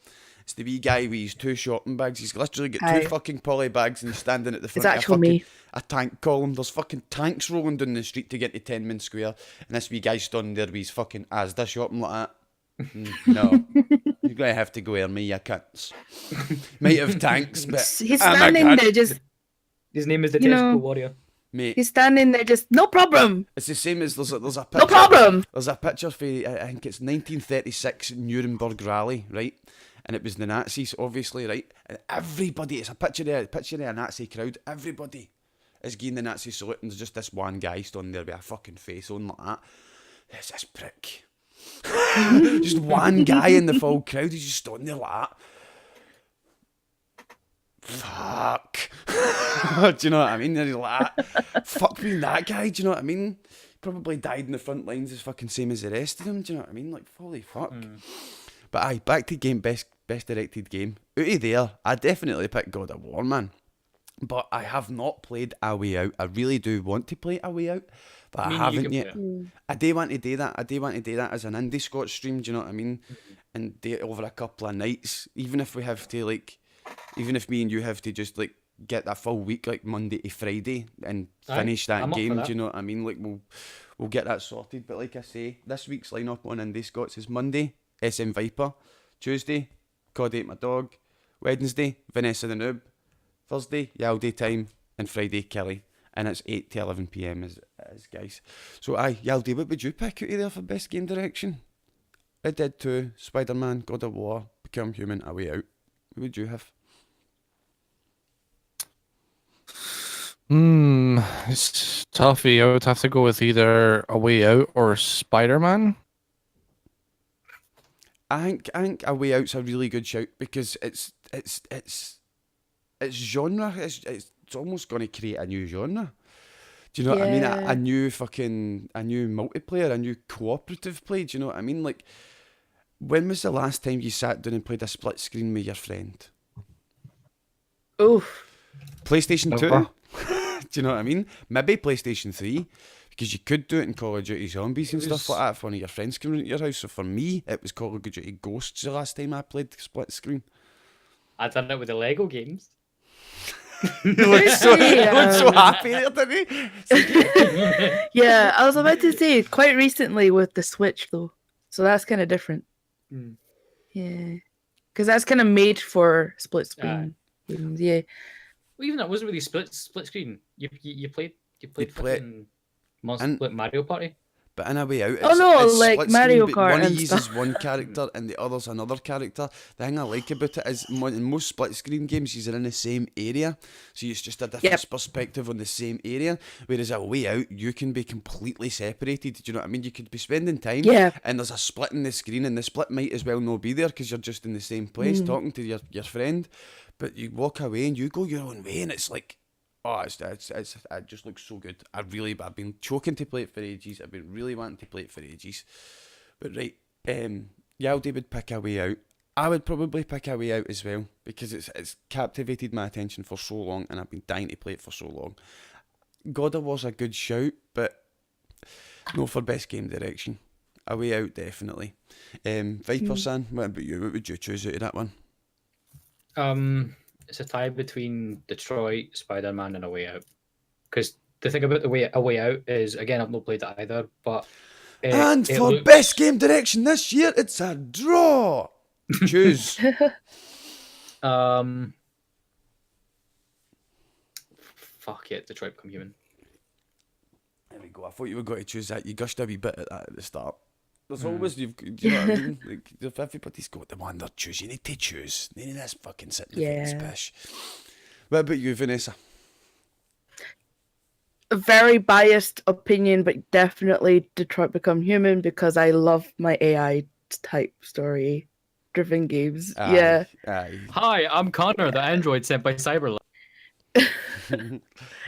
It's the wee guy with his 2 shopping bags. He's literally got 2 fucking poly bags and he's standing at the front of a tank column. There's fucking tanks rolling down the street to get to Tiananmen Square, and this wee guy's standing there with his fucking Asda shopping like that. No, you're gonna have to go here, me, you cunts. Might have tanks, but he's standing there just. His name is the Tesco Warrior. Mate, he's standing there just no problem. It's the same as there's a picture. No problem. There's a picture for I think it's 1936 Nuremberg rally, right? And it was the Nazis, obviously, right? And everybody, it's a picture of a Nazi crowd. Everybody is giving the Nazi salute, and there's just this one guy standing there with a fucking face on like that. There's this prick. Just one guy in the full crowd, he's just standing there like that. Fuck. Do you know what I mean? He's like that. Fuck being that guy, do you know what I mean? Probably died in the front lines as fucking same as the rest of them, do you know what I mean? Like, holy fuck. But aye, back to game, best directed game. Out of there, I definitely picked God of War, man. But I have not played A Way Out. I really do want to play A Way Out, but I haven't yet. I do want to do that. I do want to do that as an IndiScots stream, do you know what I mean? And do it over a couple of nights. Even if we have to, like, even if me and you have to just, like, get that full week, like Monday to Friday, and finish that game, do you know what I mean? Like, we'll get that sorted. But like I say, this week's lineup on IndiScots is Monday, SMViper. Tuesday, COD Ate My Dog. Wednesday, Vanessathenoob. Thursday, YaldiTime. And Friday, Kelly. And it's 8 to 11 PM as guys. So aye, Yaldi, what would you pick out of there for best game direction? Red Dead 2, Spider-Man, God of War, Become Human, A Way Out. What would you have? It's toughy. I would have to go with either A Way Out or Spider-Man. I think A Way Out's a really good shout because it's genre. It's it's almost going to create a new genre. Do you know what I mean? A new multiplayer, a new cooperative play. Do you know what I mean? Like, when was the last time you sat down and played a split screen with your friend? Oof. PlayStation 2? Never. Do you know what I mean? Maybe PlayStation 3, because you could do it in Call of Duty Zombies and stuff like that if one of your friends came around to your house. So for me, it was Call of Duty Ghosts the last time I played split screen. I done it with the Lego games. You look so happy there, didn't he? Yeah, I was about to say quite recently with the Switch though, so that's kind of different. Mm. Yeah, because that's kind of made for split screen games. Yeah, Well, even that wasn't really split screen. You played play- fucking Mario Party. But in a way out, Oh, no, it's like split Mario screen, but Kart one and uses stuff. one character and the other's another character. The thing I like about it is in most split screen games, you're in the same area, so it's just a different perspective on the same area. Whereas a way out, you can be completely separated. Do you know what I mean? You could be spending time, and there's a split in the screen, and the split might as well not be there because you're just in the same place talking to your friend. But you walk away and you go your own way, and it's like, oh, it just looks so good. I've been choking to play it for ages. I've been really wanting to play it for ages. But right, Yaldi would pick a way out. I would probably pick a way out as well because it's captivated my attention for so long, and I've been dying to play it for so long. God of War's a good shout, but no for best game direction. A way out, definitely. Viper-san, what about you? What would you choose out of that one? It's a tie between Detroit, Spider-Man, and A Way Out. Because the thing about A Way Out is, again, I've not played it either, but best game direction this year, it's a draw. Choose. Fuck it, Detroit Become Human. There we go. I thought you were going to choose that. You gushed a wee bit at that at the start. There's always, do you know what I mean? Like, if everybody's got the one they choose, you need to choose. None of this fucking sitting in the fence pish. What about you, Vanessa? a very biased opinion, but definitely Detroit Become Human because I love my AI type story driven games. Aye. Hi, I'm Connor, the android sent by Cyberlight.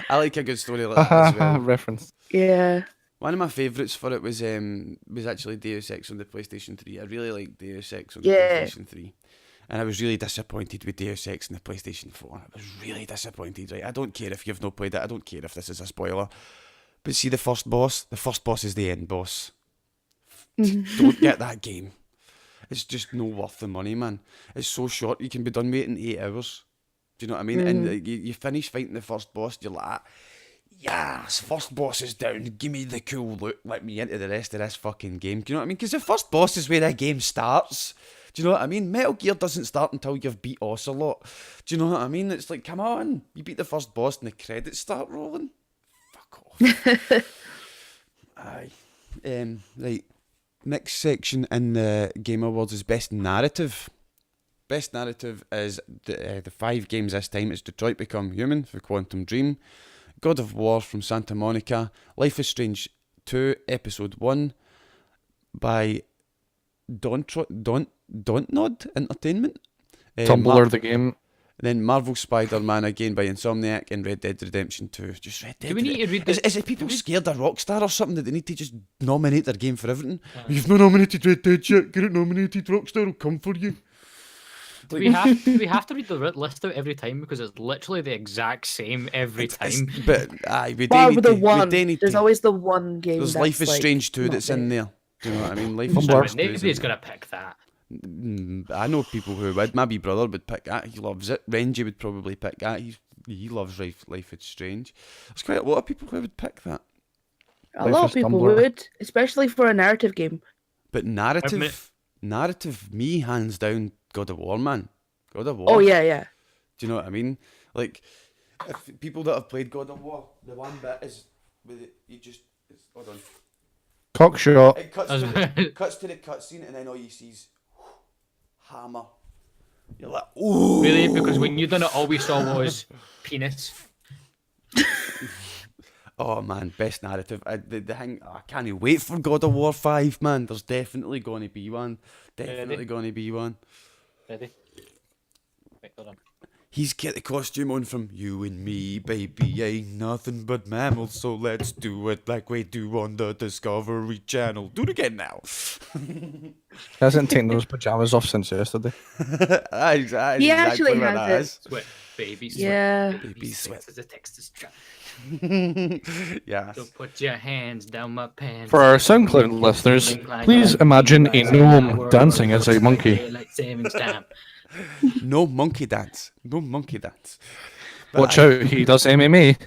I like a good story like that as well. Reference. Yeah. One of my favourites for it was actually Deus Ex on the PlayStation 3. I really liked Deus Ex on the PlayStation 3. And I was really disappointed with Deus Ex on the PlayStation 4. I was really disappointed, right? I don't care if you've not played it. I don't care if this is a spoiler. But see the first boss is the end boss. Don't get that game. It's just no worth the money, man. It's so short. You can be done with it in 8 hours. Do you know what I mean? And you finish fighting the first boss, you're like, yes, first boss is down. Give me the cool loot. Let me into the rest of this fucking game. Do you know what I mean? Because the first boss is where the game starts. Do you know what I mean? Metal Gear doesn't start until you've beat Ocelot. Do you know what I mean? It's like, come on. You beat the first boss and the credits start rolling. Fuck off. Aye. Right. Next section in the Game Awards is Best Narrative. Best Narrative is the 5 games this time. It's Detroit Become Human for Quantum Dream, God of War from Santa Monica, Life is Strange 2 Episode 1 by Dontnod Entertainment. Tumblr the game. Then Marvel Spider-Man again by Insomniac and Red Dead Redemption 2. Just Red Dead. Do we need to read this? Is it people scared of Rockstar or something that they need to just nominate their game for everything? You've not nominated Red Dead yet. Get it nominated. Rockstar will come for you. Do we have to read the list out every time because it's literally the exact same every time? But aye, we Bar do with need the to. one. We do need There's to. always the one game. There's that's Life is like, Strange 2 not that's there. in there. Do you know what I mean? Life is Tumblr. Strange 2 is in Nobody's there. gonna pick that. I know people who would. My wee brother would pick that. He loves it. Renji would probably pick that. He loves Life is Strange. There's quite a lot of people who would pick that. A Life lot is of people Tumblr. would, especially for a narrative game. But narrative, me hands down, God of War, man. God of War. Oh yeah. Do you know what I mean? Like, if people that have played God of War, the one bit is with it. Hold on. Cockshot. It cuts to the cutscene, and then all you see is hammer. You're like, ooh. Really? Because when you done it, all we saw was penis. Oh man, best narrative. The thing, I can't wait for God of War 5, man. There's definitely going to be one. Definitely going to be one. Ready? Wait, hold on. He's get the costume on from You and Me, baby, ain't nothing but mammals, so let's do it like we do on the Discovery Channel. Do it again now. He hasn't taken those pajamas off since yesterday. That is He exactly actually what has that it. is. Sweat, baby, sweat. Yeah. Baby sweat. As a Texas trap. Yes. So put your hands down my pants. For our SoundCloud listeners, please imagine a gnome dancing as a monkey. Like savings time. No monkey dance. No monkey dance. Watch out, he does MMA.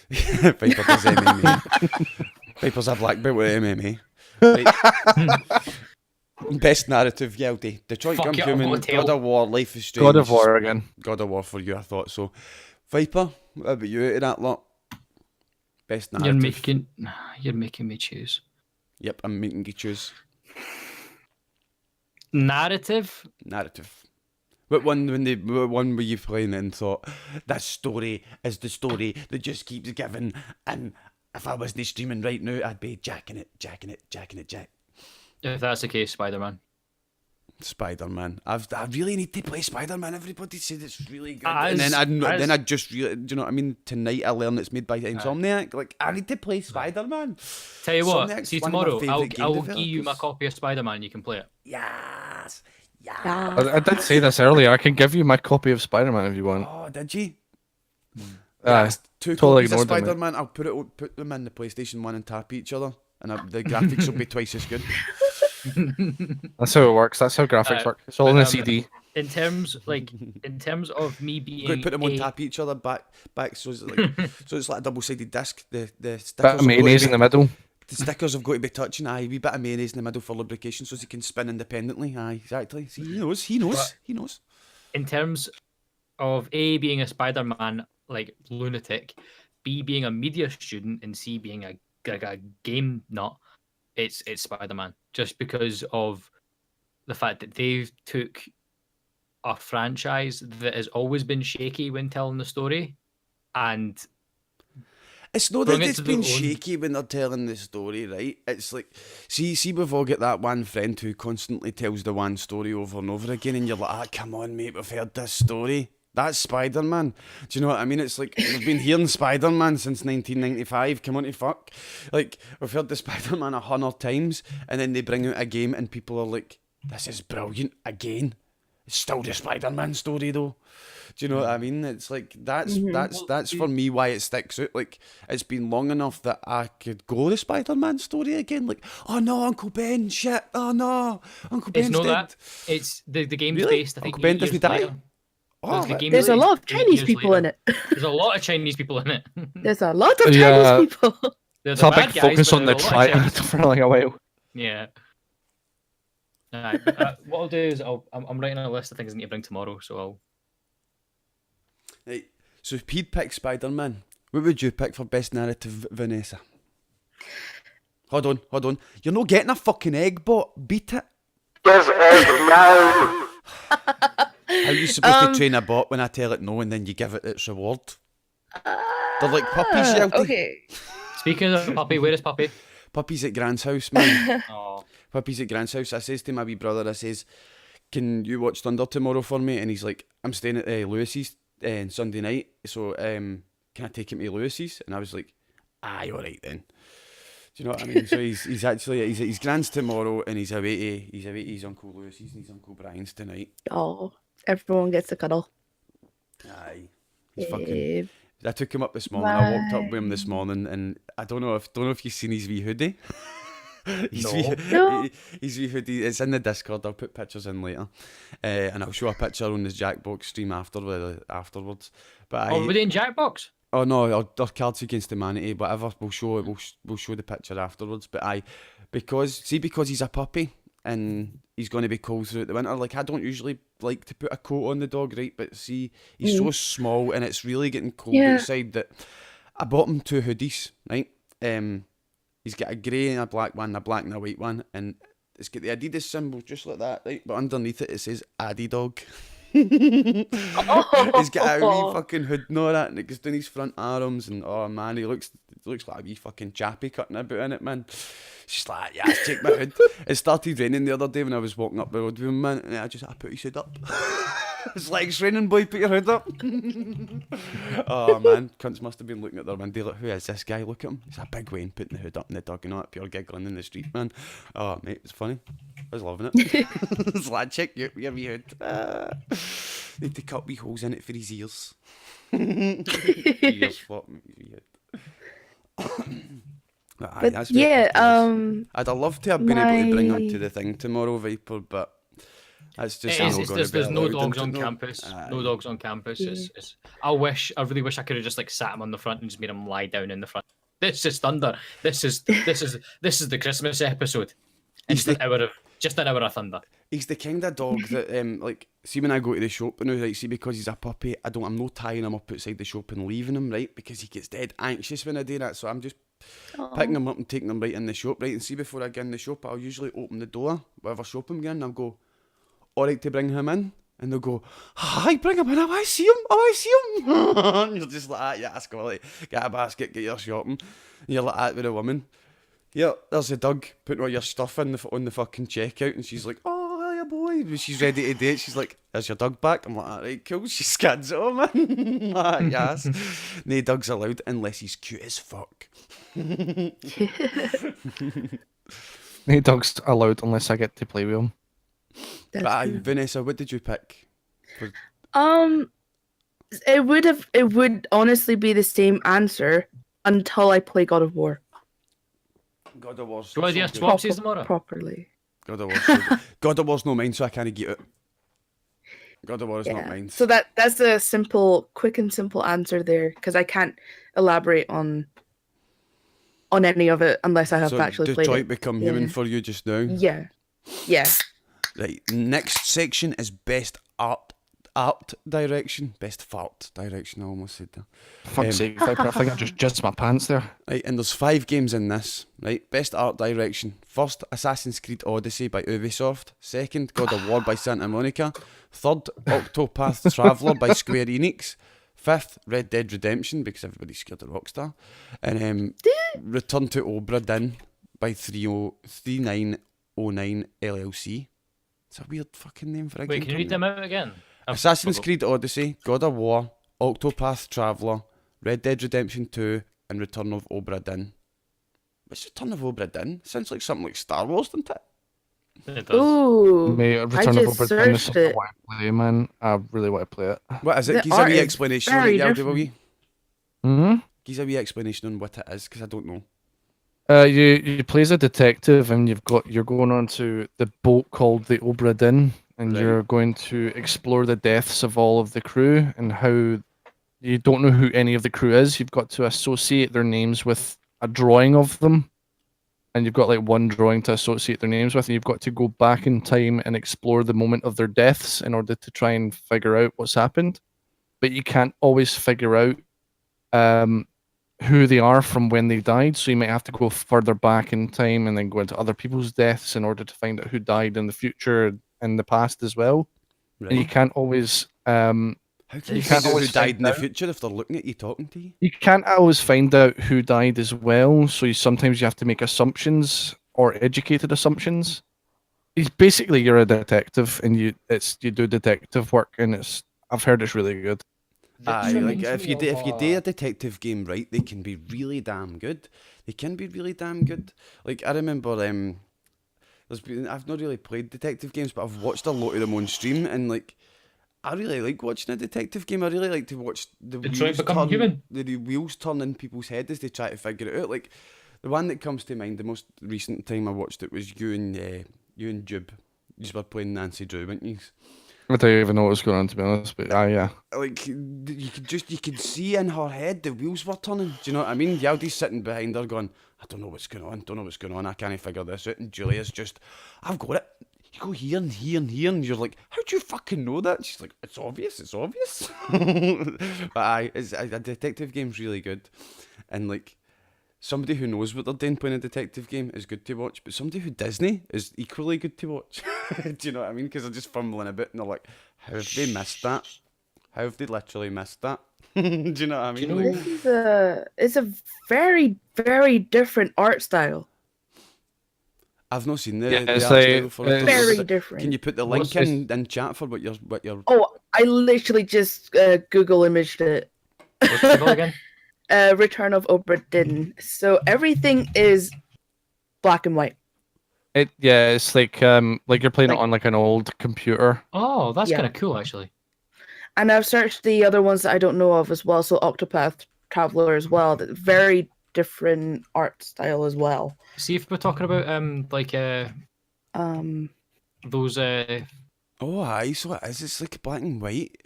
Viper does MMA. Viper's a black belt with MMA. Right. Best narrative, Yaldi. Detroit Fuck Become it, I'll Human, go tail. God of War, Life is Strange. God of War again. God of War for you, I thought so. Viper, what about you out of that lot? Best narrative. You're making me choose. Yep, I'm making you choose. Narrative? Narrative. What one were you playing and thought, that story is the story that just keeps giving, and if I wasn't streaming right now, I'd be jacking it. If that's the case, Spider-Man. Spider-Man. I really need to play Spider-Man. Everybody said it's really good. As- and then I just really, do you know what I mean? Tonight I learned it's made by Insomniac. Like, I need to play Spider-Man. Tell you what, Insomniac's see one of my tomorrow, favourite game I'll give you my developers. copy of Spider-Man, you can play it. Yes. Yeah. Yeah. I did say this earlier. I can give you my copy of Spider-Man if you want. Oh, did you? Aye. Two totally copies of ignored them, mate. Spider-Man. I'll put them in the PlayStation 1 and tap each other, and the graphics will be twice as good. That's how it works. That's how graphics work. It's all in a CD. In terms of me being Go put them on a- tap each other back, so it's like a double-sided disc. The stickers Bit of mayonnaise in the middle. The stickers have got to be touching. Aye, wee bit of mayonnaise in the middle for lubrication, so they can spin independently. Aye, exactly. See, he knows. in terms of A, being a Spider-Man like lunatic, B, being a media student, and C, being a game nut, it's Spider-Man. Just because of the fact that they've took a franchise that has always been shaky when telling the story, and It's not bring that it it's to been their own- shaky when they're telling the story, right? It's like, see, we've all got that one friend who constantly tells the one story over and over again, and you're like, come on, mate, we've heard this story. That's Spider-Man. Do you know what I mean? It's like, we've been hearing Spider-Man since 1995. Come on to fuck. Like, we've heard the Spider-Man 100 times, and then they bring out a game, and people are like, this is brilliant again. It's still the Spider-Man story, though. Do you know what I mean? It's like, that's for me why it sticks out. Like, it's been long enough that I could go the Spider-Man story again. Like, oh no, Uncle Ben, shit. Oh no, Uncle Ben's it's not dead. that. It's the game's Really? based. I think Uncle Ben 8 years doesn't die? later. Oh, The game There's a released lot of 8 Chinese years people later. in it. There's a lot of Chinese people in it. There's a lot of Yeah. Chinese people. They're It's the a bad big guys, focus but on the there's a lot of triad Chinese- for like a while. Yeah. Alright, but, what I'll do is I'm writing a list of things I need to bring tomorrow, so I'll. Right. So if Pete picked Spider-Man, what would you pick for best narrative, Vanessa? Hold on. You're not getting a fucking egg bot. Beat it. Give egg now. How are you supposed to train a bot when I tell it no and then you give it its reward? They're like puppies, Yaldi. Okay. Speaking of puppy, where is puppy? Puppies at Grant's house, man. Oh, Puppies at Grant's house. I says to my wee brother, I says, can you watch Thunder tomorrow for me? And he's like, I'm staying at Lewis's on Sunday night, so can I take him to Lewis's? And I was like, aye, alright then. Do you know what I mean? So he's actually he's Grant's tomorrow, and he's away to his Uncle Lewis's and his Uncle Brian's tonight. Oh, everyone gets a cuddle. Aye, he's fucking. Babe. I took him up this morning. I walked up with him this morning, and I don't know if you've seen his wee hoodie. No. His wee hoodie. It's in the Discord. I'll put pictures in later, and I'll show a picture on the Jackbox stream afterwards. But are we doing Jackbox? oh no, or Cards Against Humanity, whatever. We'll show the picture afterwards. But because he's a puppy and he's going to be cold throughout the winter. Like, I don't usually like to put a coat on the dog, right? But see, he's so small and it's really getting cold outside that I bought him 2 hoodies, right? He's got a grey and a black one, a black and a white one, and it's got the Adidas symbol just like that, right? But underneath it says Adidog. He's got a wee fucking hood and all that, and it goes down his front arms, and oh man, he looks like a wee fucking chappy cutting about in it, man. She's like, yeah, check my hood. It started raining the other day when I was walking up the road with him, man, and I put his hood up. It's like raining, boy, put your hood up. Oh man, cunts must have been looking at their window like, who is this guy? Look at him. He's a big Wayne putting the hood up in the dug and all that, pure giggling in the street, man. Oh mate, it's funny. I was loving it. It's like, check your wee hood. Need to cut wee holes in it for his ears. Ears flop wee head. But that's yeah, ridiculous. I'd have loved to have been able to bring him to the thing tomorrow, Viper, but that's just there's no dogs on campus. No dogs on campus. I really wish I could have just like sat him on the front and just made him lie down in the front. This is thunder. This is the Christmas episode. It's an hour of thunder. He's the kind of dog that like, see when I go to the shop now, right, see, because he's a puppy, I'm not tying him up outside the shop and leaving him, right, because he gets dead anxious when I do that, so I'm just picking him up and taking him right in the shop, right, and see, before I get in the shop, I'll usually open the door, whatever shop I'm in, and I'll go, alright to bring him in, and they'll go, hi, bring him in, I see him, and you're just like that, yeah, ask like, get a basket, get your shopping, and you're like that with a woman. Yeah, there's a Doug putting all your stuff on the fucking checkout, and she's like, oh, hiya boy. When she's ready to date, she's like, there's your Doug back. I'm like, alright, cool. She scans it, oh man. Like, yes. No Dougs allowed unless he's cute as fuck. No dogs allowed unless I get to play with them. Vanessa, what did you pick? It would honestly be the same answer until I play God of War. God of War's. Do you want to do a swapsies tomorrow? Properly. God of War's. God of War's no mine, so I can't get it. God of War is not mine. So that's a quick and simple answer there, because I can't elaborate on any of it unless I have actually played it. Detroit Become Human for you just now? Yeah. Right, next section is best art direction. Best fart direction, I almost said that. Fuck's sake, Viper, I think I just jizzed my pants there. Right, and there's 5 games in this, right? Best art direction. First, Assassin's Creed Odyssey by Ubisoft. Second, God of War by Santa Monica. Third, Octopath Traveler by Square Enix. Fifth, Red Dead Redemption, because everybody's scared of Rockstar. And Return to Obra Dinn by 3909 LLC. It's a weird fucking name for a game. Wait, can you read them out again? Assassin's Creed Odyssey, God of War, Octopath Traveler, Red Dead Redemption 2, and Return of Obra Dinn. What's Return of Obra Dinn? Sounds like something like Star Wars, doesn't it? It does. Ooh, Mate, Return I of just Obra Dinn is searched something I it. want to play, man. I really want to play it. What is it? The Give us a art wee is explanation on very it, Yaldi, different. will you? Hmm? Give us a wee explanation on what it is, because I don't know. You play as a detective, and you're going on to the boat called the Obra Dinn, and Right. you're going to explore the deaths of all of the crew and how you don't know who any of the crew is. You've got to associate their names with a drawing of them, and you've got like one drawing to associate their names with, and you've got to go back in time and explore the moment of their deaths in order to try and figure out what's happened. But you can't always figure out who they are from when they died, so you might have to go further back in time and then go into other people's deaths in order to find out who died in the future and the past as well. Right. And you can't always How can you you find can't out who always died find in the out. future if they're looking at you, talking to you? You can't always find out who died as well, so sometimes you have to make assumptions or educated assumptions. It's basically you're a detective and you do detective work, and I've heard it's really good. Aye, like if you do a detective game right, they can be really damn good. Like I remember, I've not really played detective games, but I've watched a lot of them on stream, and like I really like watching a detective game. I really like to watch the Detroit wheels Become turn, Human. the wheels turn in people's heads as they try to figure it out. Like the one that comes to mind, the most recent time I watched it was you and Jube. You were playing Nancy Drew, weren't you? I don't even know what was going on, to be honest, but yeah. Like you could see in her head the wheels were turning. Do you know what I mean? Yaldi's sitting behind her going, I don't know what's going on. I can't figure this out. And Julia's just, I've got it. You go here and here and here, and you're like, how do you fucking know that? And she's like, it's obvious. But aye, a detective game's really good, and like somebody who knows what they're doing playing a detective game is good to watch, but somebody who Disney is equally good to watch. Do you know what I mean? Because they're just fumbling a bit and they're like, how have they missed that? How have they literally missed that? Do you know what I mean? Do you know- Like, It's a very, very different art style. I've not seen the Yeah, art it's style like- for it. Very Can different. you put the What's link in chat for what you're Oh, I literally just Google imaged it. What's it called again? Return of Obra Dinn. So everything is black and white. It's like you're playing Like- it on like an old computer. Oh, that's Yeah. kind of cool, actually. And I've searched the other ones that I don't know of as well. So Octopath Traveler as well. Very different art style as well. See if we're talking about those Oh, aye, so it is. It's like black and white.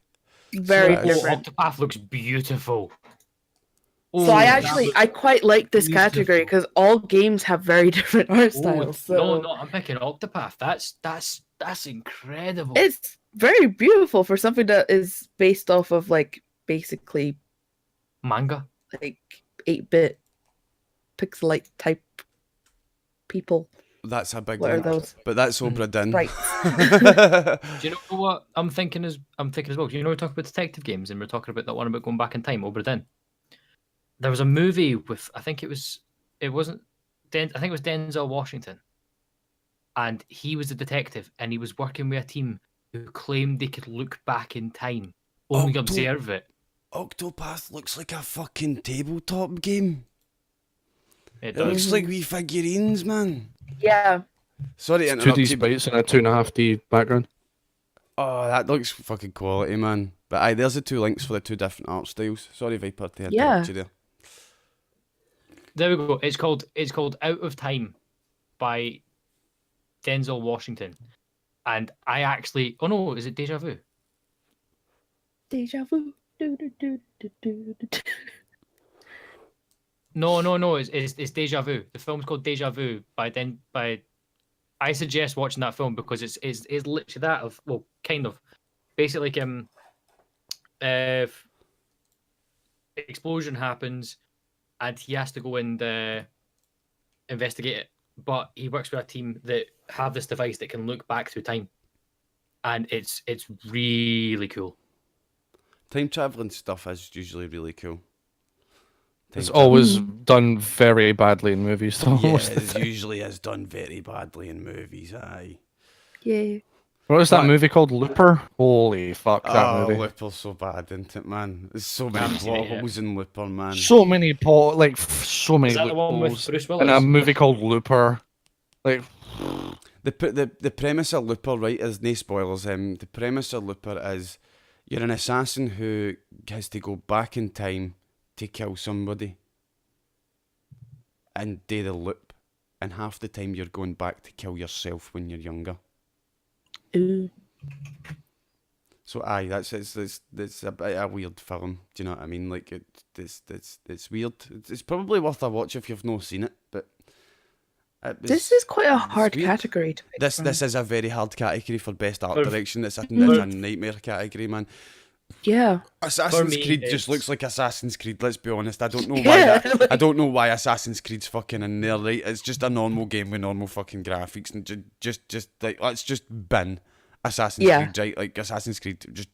Very So it is. different. Octopath looks beautiful. So I that actually looks I quite like this category beautiful. because all games have very different art Oh, styles. So no, I'm picking Octopath. That's incredible. it's very beautiful for something that is based off of like basically Manga. like 8-bit pixelite type people. That's a big What are one. those? But that's Obra Dinn. Right. Do you know what I'm thinking as well? Do you know we're talking about detective games and we're talking about that one about going back in time, Obra Dinn. There was a movie with I think it wasn't I think it was Denzel Washington. And he was a detective and he was working with a team who claimed they could look back in time. Only observe it. Octopath looks like a fucking tabletop game. It It does. looks like wee figurines, man. Yeah. Sorry to 2D interrupt you. sprites and a 2.5D background. Oh, that looks fucking quality, man. But aye, there's the two links for the two different art styles. Sorry, Viper, to interrupt Yeah. you there. There we go. It's called Out of Time by Denzel Washington. And I actually oh, is it Deja Vu? Deja vu. Do, do, do, do, do, do. No, it's Deja Vu. The film's called Deja Vu by I suggest watching that film because it's literally that of kind of basically explosion happens and he has to go and investigate it, but he works with a team that have this device that can look back through time, and it's really cool. Time traveling stuff is usually really cool. It's Time always done very badly in movies, though. Yeah, most of the it time. usually is done very badly in movies, aye. Yeah. What was that But- movie called? Looper? Holy fuck, that Oh, movie. Looper's so bad, isn't it, man? There's so many haven't seen it plot yet. holes in Looper, man. So many so many Is that the one with loopholes Bruce in a Willis? movie called Looper. Like, The premise of Looper, right, is no spoilers. The premise of Looper is you're an assassin who has to go back in time to kill somebody and do the loop, and half the time you're going back to kill yourself when you're younger. Ooh. So aye, that's it's a bit of a weird film. Do you know what I mean? Like it's weird. It's probably worth a watch if you've not seen it. But This is quite a hard weird. category to pick from. This is a very hard category for best art For- direction. It's a nightmare category, man. Yeah. Assassin's me, Creed just it's- looks like Assassin's Creed. Let's be honest. I don't know why. Yeah. I don't know why Assassin's Creed's fucking in there. Right? It's just a normal game with normal fucking graphics, and just like let's just bin Assassin's Yeah. Creed. Right? Like Assassin's Creed, just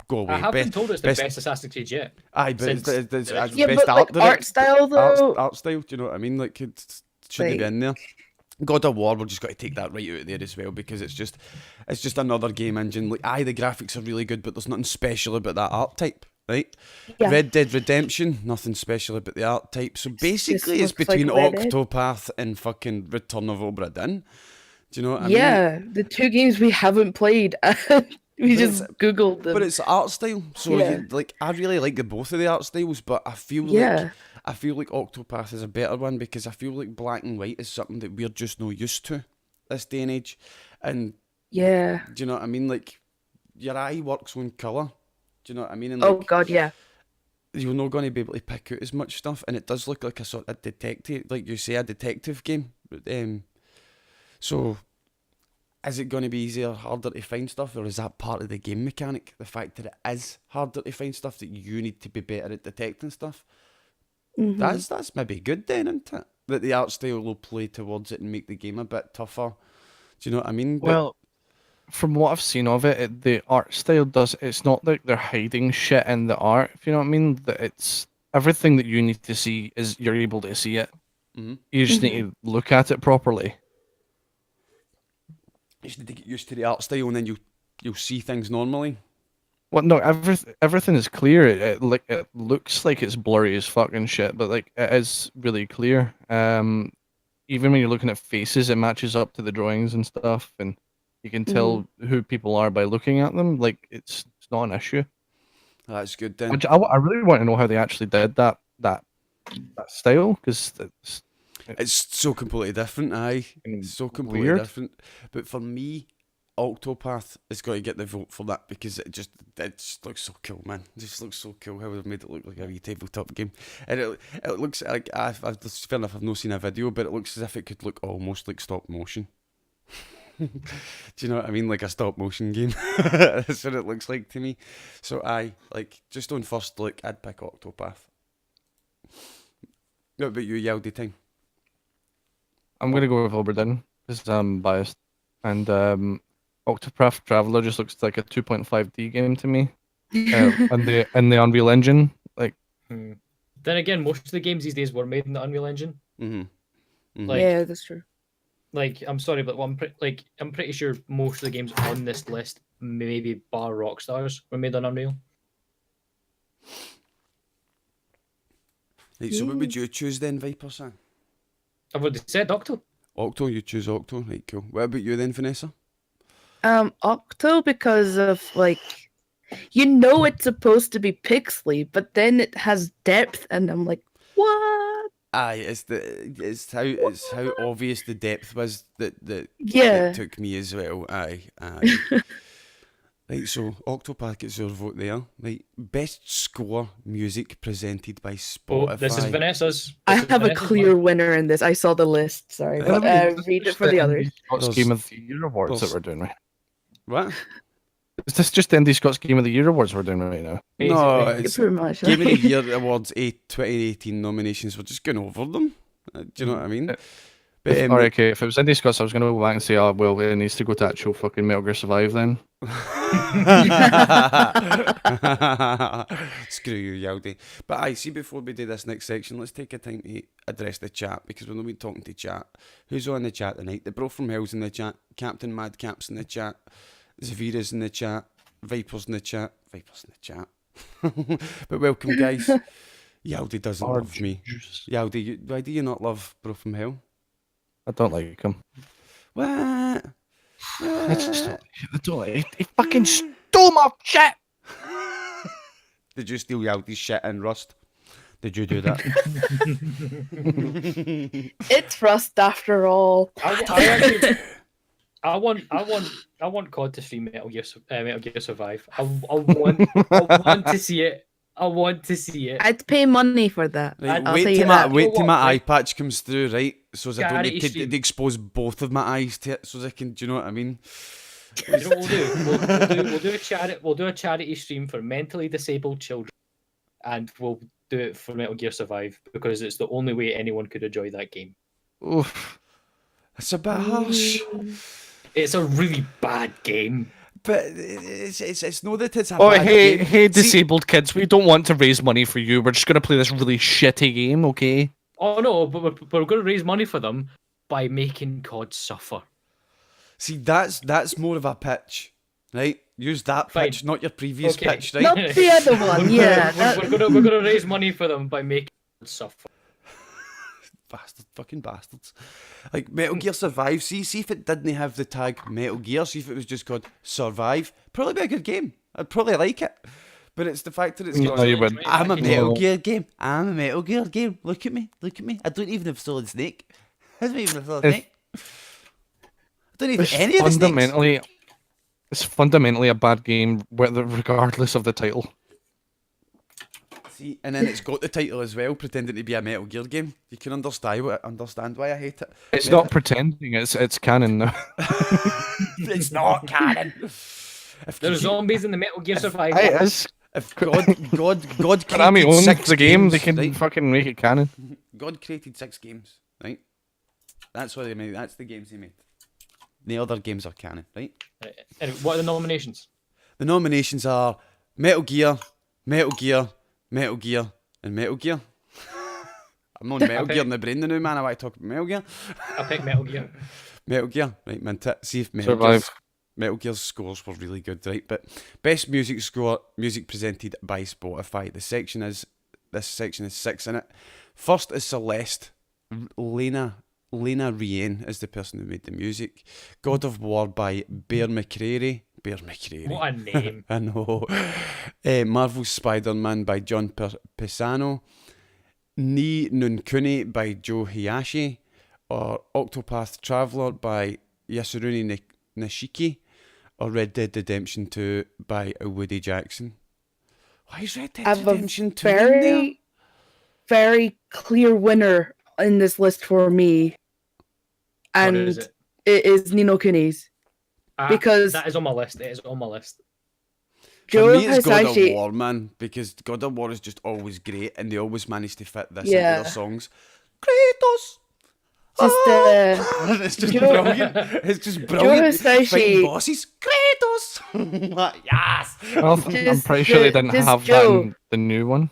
go away. I have been told it's the best- best Assassin's Creed yet. Aye, but it's Since best the original. Yeah, best but like direct- art style though. art style. Do you know what I mean? Like it shouldn't be Like- in there. God of War, we're just got to take that right out of there as well because it's just another game engine. Like aye, the graphics are really good, but there's nothing special about that art type, right? Yeah. Red Dead Redemption, nothing special about the art type. So basically, it's looks like between Red Dead. Octopath and fucking Return of Obra Dinn. Do you know what I mean? Yeah, the two games we haven't played. We just googled them. But it's art style, so Yeah. like I really like both of the art styles, but I feel Yeah. like Octopath is a better one because I feel like black and white is something that we're just not used to this day and age, and Yeah. do you know what I mean? Like your eye works on colour. Do you know what I mean? And Oh like, god, yeah. you're not going to be able to pick out as much stuff, and it does look like a sort of detective, like you say, a detective game. So, is it going to be easier, harder to find stuff, or is that part of the game mechanic? The fact that it is harder to find stuff, that you need to be better at detecting stuff. Mhm. That's maybe good then, isn't it? That the art style will play towards it and make the game a bit tougher. Do you know what I mean? But- well, from what I've seen of it, the art style does. It's not like they're hiding shit in the art. If you know what I mean, that it's everything that you need to see is you're able to see it. Mhm. You just need to look at it properly. You just need to get used to the art style, and then you'll see things normally. Well, no, everything is clear. It looks like it's blurry as fucking shit, but like it is really clear. Even when you're looking at faces, it matches up to the drawings and stuff, and you can tell who people are by looking at them. Like it's not an issue. That's good then. I really want to know how they actually did that style, because It's so completely different, aye. It's so completely weird. different. But for me, Octopath has got to get the vote for that because it just looks so cool, man. It just looks so cool how they've made it look like a wee tabletop game. And it looks like, fair enough, I've not seen a video, but it looks as if it could look almost like stop motion. Do you know what I mean? Like a stop motion game. That's what it looks like to me. So just on first look, I'd pick Octopath. What about you, YaldiTime? I'm gonna go with Oberdin because I'm biased, and Octopath Traveler just looks like a 2.5D game to me. And the Unreal Engine, like. Then again, most of the games these days were made in the Unreal Engine. Like, yeah, that's true. Like, I'm sorry, but I'm pretty sure most of the games on this list, maybe bar Rockstars, were made on Unreal. Right, so what would you choose then, Viper, son? I've already said Octo. Octo, you choose Octo. Right, cool. What about you then, Vanessa? Octo, because of like, it's supposed to be pixely, but then it has depth, and I'm like, what? Aye, it's how obvious the depth was that Yeah. it took me as well. Aye. Right, so Octopath gets your vote there. Right, best score music presented by Spotify. Oh, this is Vanessa's. I have a clear winner in this. I saw the list. Sorry, but read it for the others. Scots Game of the Year awards that we're doing, right? What? Is this just the IndiScots Game of the Year awards we're doing right now? No, it's Pretty much. Game of the Year Awards 2018 nominations. We're just going over them. Do you know what I mean? But, Alright, okay, if it was IndiScots, I was going to go back and say, oh, well, it needs to go to actual fucking Metal Gear Survive then. Screw you, Yaldi. But I see, before we do this next section, let's take a time to address the chat, because we've not been talking to chat. Who's on the chat tonight? The Bro from Hell's in the chat, Captain Madcap's in the chat, Zavira's in the chat, Viper's in the chat. But welcome, guys. Yaldi doesn't love me. Yaldi, why do you not love Bro from Hell? I don't like him. What? I don't like. He fucking stole my shit! Did you steal Yaldi's shit in Rust? Did you do that? It's Rust after all. I want COD to stream Metal Gear Survive. I want to see it. I want to see it. I'd pay money for that. Right, I'll wait tell you till that. my eye patch comes through, right? So as I don't need Charity to expose both of my eyes to it, so as I can. Do you know what I mean? You know what we'll do? We'll do a charity stream for mentally disabled children, and we'll do it for Metal Gear Survive because it's the only way anyone could enjoy that game. Oof, it's a bit harsh. It's a really bad game. But it's not that it's a Oh, bad game. hey, disabled kids, we don't want to raise money for you. We're just going to play this really shitty game, okay? Oh no, but we're going to raise money for them by making COD suffer. See, that's more of a pitch, right? Use that Fine. pitch, not your previous Okay. pitch, right? Not the other one. Yeah. We're gonna raise money for them by making COD suffer. Fucking bastards. Like Metal Gear Survive, see if it didn't have the tag Metal Gear, see if it was just called Survive, probably be a good game. I'd probably like it. But it's the fact that it's No, got, you wouldn't. I'm a Metal No. Gear game. I'm a Metal Gear game. Look at me. I don't even have Solid Snake. I don't even have Solid Snake. I don't even have any of the snakes. It's fundamentally a bad game, regardless of the title. See, and then it's got the title as well, pretending to be a Metal Gear game. You can understand why I hate it. It's not pretending, it's canon now. It's not canon. There's zombies in the Metal Gear Survive. It is. If God Konami created owns 6 the game, games, they can right? fucking make it canon. God created 6 games, right? That's what they made. That's the games he made. The other games are canon, right? Anyway, what are the nominations? The nominations are Metal Gear, Metal Gear, Metal Gear, and Metal Gear. I'm on Metal Gear in the brain now, man. I want to talk about Metal Gear. I pick Metal Gear. Metal Gear, right, man. See if Metal Gear. Survive. Metal Gear's scores were really good, right? But best music score, music presented by Spotify. This section is 6 in it. First is Celeste. Lena Rien is the person who made the music. God of War by Bear McCreary. What a name. I know. Marvel's Spider-Man by John Pisano. Ni Nunkuni by Joe Hiyashi. Or Octopath Traveler by Yasuruni Nishiki. Or Red Dead Redemption 2 by Woody Jackson. Why is Red Dead Redemption 2 in there? Very clear winner in this list for me. And What is it? it is Nino Kuni's. Because that is on my list. It is on my list. Joe For me, it's God of Hisashi, War, man, because God of War is just always great, and they always manage to fit this Yeah. into their songs. Kratos! just It's just Joe- brilliant. It's just brilliant. Hisashi- Fighting bosses. Kratos! Like, yes! Well, I'm Just pretty sure they didn't just have that Joe. in the new one.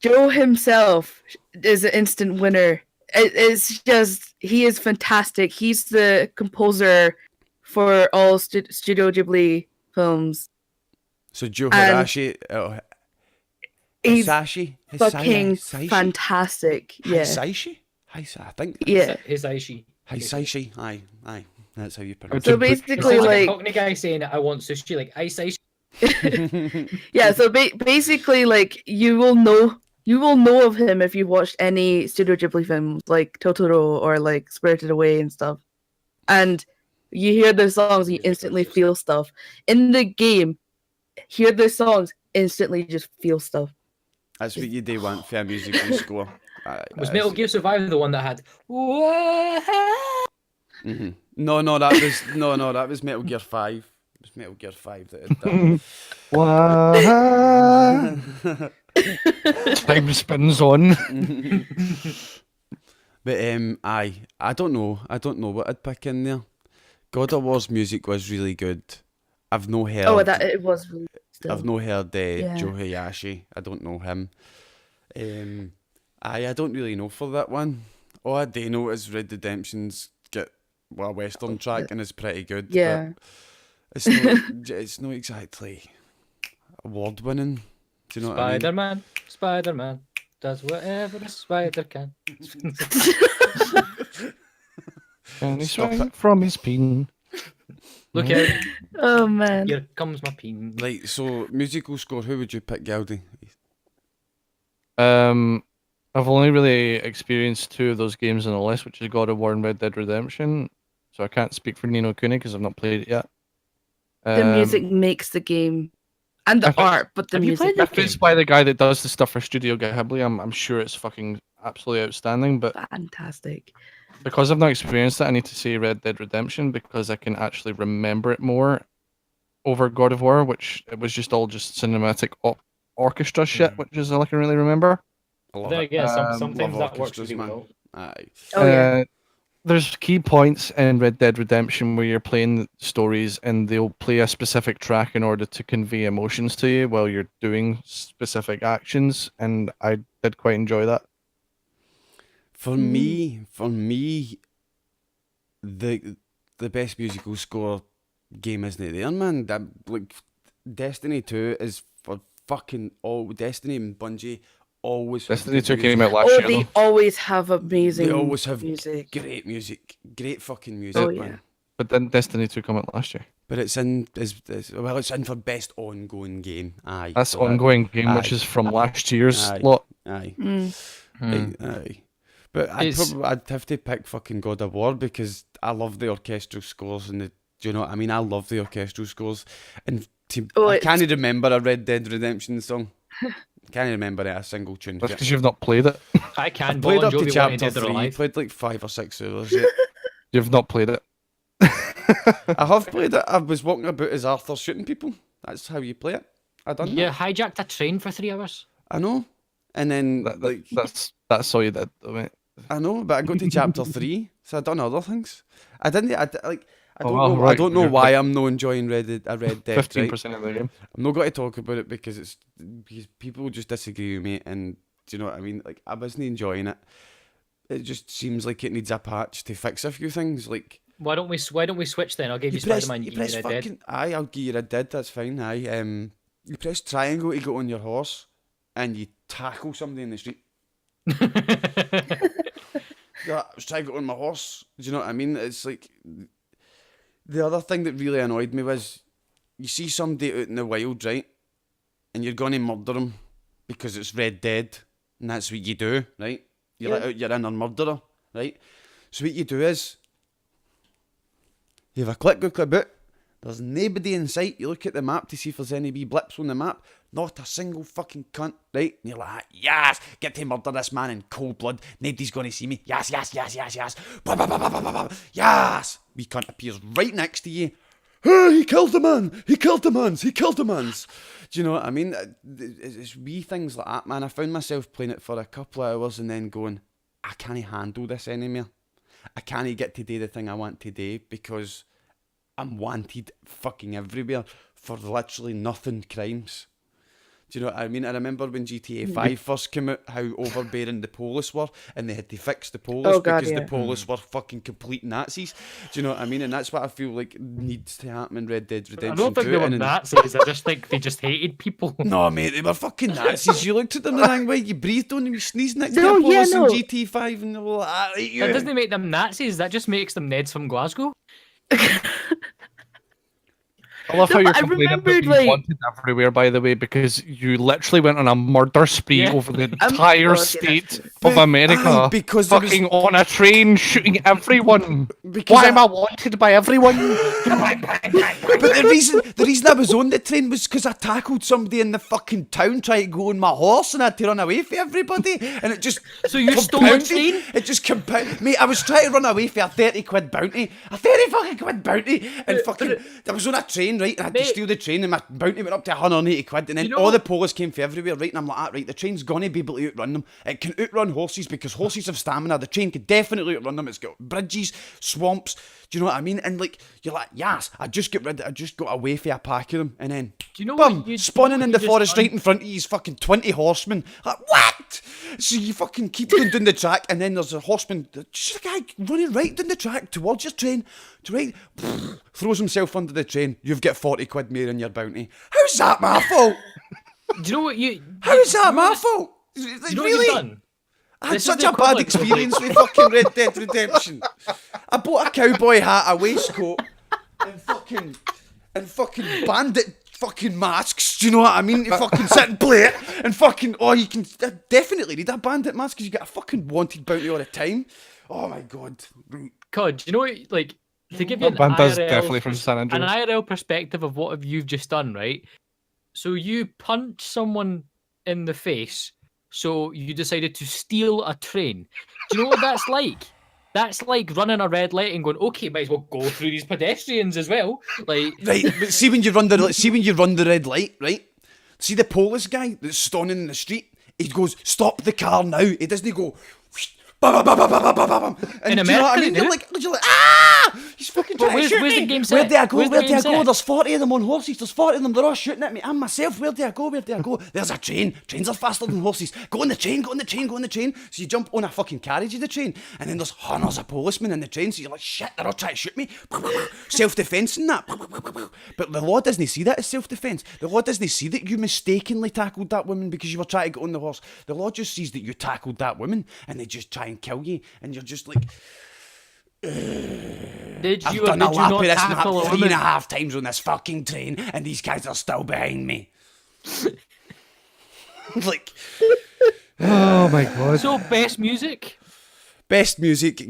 Joe himself is an instant winner. It's just, he is fantastic. He's the composer for all Studio Ghibli films. So Joe And Hisashi, He's Hisashi, fucking fantastic. Yeah. Hisashi? I think. Yeah. Hisaishi. Hisashi. Aye. That's how you pronounce So it. It's basically, like a like, Cockney guy saying, I want sushi, like, Hisaishi. yeah. So basically, like, you will know of him if you watched any Studio Ghibli films, like Totoro or like Spirited Away and stuff. And you hear the songs, you instantly feel stuff. In the game, hear the songs, instantly just feel stuff. That's what you do want for a musical score. Was Metal Gear Survive the one that had... Mm-hmm. No, that was Metal Gear 5. It was Metal Gear 5 that had that. What? Time spins on. But I don't know what I'd pick in there. God of War's music was really good. I've no heard. Oh, that it was really still. I've no heard Yeah. Joe Hiyashi. I don't know him. I don't really know for that one. All I do know is Red Redemption's got a western track and it's pretty good. Yeah. But it's not exactly award winning. Do you know what I mean? Spider-Man does whatever a spider can. Can he Stop swing from his peen? Look out, Oh man. here comes my peen. Right, so musical score, who would you pick, Galdi? I've only really experienced two of those games on the list, which is God of War and Red Dead Redemption. So I can't speak for Nino Kuni because I've not played it yet. The music makes the game, and the If it's- art, but the have you music. played If it's by the guy that does the stuff for Studio Ghibli, I'm sure it's fucking absolutely outstanding. But Fantastic. because I've not experienced it, I need to say Red Dead Redemption because I can actually remember it more over God of War, which it was just all cinematic orchestra shit, which is all I can really remember. I love There it. again, Love sometimes that works orchestras, really man. well. Aye. Oh yeah. There's key points in Red Dead Redemption where you're playing stories and they'll play a specific track in order to convey emotions to you while you're doing specific actions, and I did quite enjoy that. For me, the best musical score game isn't there, man. That, like, Destiny 2 is for fucking all. Destiny and Bungie always have Destiny good 2 came music. out last Oh, year they though. always have amazing. They always have music. great music, great fucking music, Oh, man. yeah. But then Destiny 2 came out last year. But it's in it's in for best ongoing game. Aye, That's so that- ongoing game, which aye. is from last year's Aye. lot. Aye, Mm. aye. But I'd have to pick fucking God of War because I love the orchestral scores and do you know what I mean? I love the orchestral scores, and I can't remember a Red Dead Redemption song. Can't remember a single tune. That's because you've not played it. I can. I've played Bon up to Jovi wanted chapter Dead or 3. Alive. Played like 5 or 6 hours. Yet. You've not played it. I have played it. I was walking about as Arthur shooting people. That's how you play it. I done You that. hijacked a train for 3 hours. I know. And then That's all you did, though, mate. I know, but I got to chapter 3, so I done other things. I don't know. right, I don't know you're why like I'm not enjoying Red Dead. 15% Right? of the game. I'm not going to talk about it because people just disagree with me, and do you know what I mean? Like, I wasn't enjoying it. It just seems like it needs a patch to fix a few things. Like, Why don't we switch then? I'll give you Spider-Man. You give me Red Dead. Aye, I'll give you Red Dead. That's fine. Aye. You press triangle to go on your horse, and you tackle somebody in the street. Yeah, I was trying to get on my horse. Do you know what I mean? It's like the other thing that really annoyed me was you see somebody out in the wild, right? And you're going to murder them because it's Red Dead, and that's what you do, right? You let out your inner murderer, right? So what you do is you have a click, go clip out. There's nobody in sight. You look at the map to see if there's any wee blips on the map. Not a single fucking cunt, right? And you're like, yes, get to murder this man in cold blood. Nobody's going to see me. Yes, yes, yes, yes, yes. Bah, bah, bah, bah, bah, bah, bah. Yes. Wee cunt appears right next to you. Hey, he killed the man. He killed the mans. He killed the mans. Do you know what I mean? It's wee things like that, man. I found myself playing it for a couple of hours and then going, I can't handle this anymore. I can't get to do the thing I want to do because I'm wanted fucking everywhere for literally nothing crimes. Do you know what I mean? I remember when GTA 5 first came out, how overbearing the police were, and they had to fix the police because the police were fucking complete Nazis. Do you know what I mean? And that's what I feel like needs to happen in Red Dead Redemption 2. I don't think they were Nazis, I just think they just hated people. No, mate, they were fucking Nazis. You looked at them the wrong way, you breathed on them, you sneezed next to the police in GTA 5, and they were like, I hate you. That doesn't make them Nazis, that just makes them Neds from Glasgow. I love how you're complaining about being wanted everywhere, by the way, because you literally went on a murder spree over the entire state of America, because fucking on a train shooting everyone. Why am I wanted by everyone? But the reason I was on the train was because I tackled somebody in the fucking town trying to go on my horse and I had to run away from everybody, and it just so you stole a train? It just compounded. Mate, I was trying to run away for a 30 quid bounty, and fucking I was on a train, right, and I had to steal the train, and my bounty went up to 180 quid, and then all the police came from everywhere, right, and I'm like, right, the train's gonna be able to outrun them. It can outrun horses because horses have stamina. The train could definitely outrun them. It's got bridges, swamps. Do you know what I mean? And like, you're like, yes, I just got away from a pack of them, and then spawning in the forest right in front of you is fucking 20 horsemen. Like, what? So you fucking keep going down the track, and then there's a horseman, just a guy running right down the track towards your train, throws himself under the train. You've got 40 quid more in your bounty. How's that my fault? Do you know what How's that my fault? Do you know what you've done? I had such a bad experience with fucking Red Dead Redemption. I bought a cowboy hat, a waistcoat, and fucking bandit fucking masks. Do you know what I mean? To fucking sit and play it, and fucking you can definitely need a bandit mask because you get a fucking wanted bounty all the time. Oh my god. God, do you know what? Like, to give you an definitely from San Andreas. An IRL perspective of what you've just done, right? So you punch someone in the face. So you decided to steal a train. Do you know what that's like? That's like running a red light and going, okay, might as well go through these pedestrians as well. Like, right, but see when you run the red light, right? See the police guy that's standing in the street. He goes, stop the car now. He doesn't go. And in America, do you know what I mean? You're like, ah! He's fucking trying to shoot me. The game set? Where do I go? Where do I go? There's 40 of them on horses. There's 40 of them. They're all shooting at me. I'm myself. Where do I go? Where do I go? There's a train. Trains are faster than horses. Go on the train. Go on the train. Go on the train. So you jump on a fucking carriage of the train, and then there's hundreds of policemen in the train. So you're like, shit, they're all trying to shoot me. Self-defense and that. But the law doesn't see that as self-defense. The law doesn't see that you mistakenly tackled that woman because you were trying to get on the horse. The law just sees that you tackled that woman, and they just try and kill you. And you're just like, I've done a lap of this map 3.5 times on this fucking train, and these guys are still behind me. Like, oh my god. So, best music,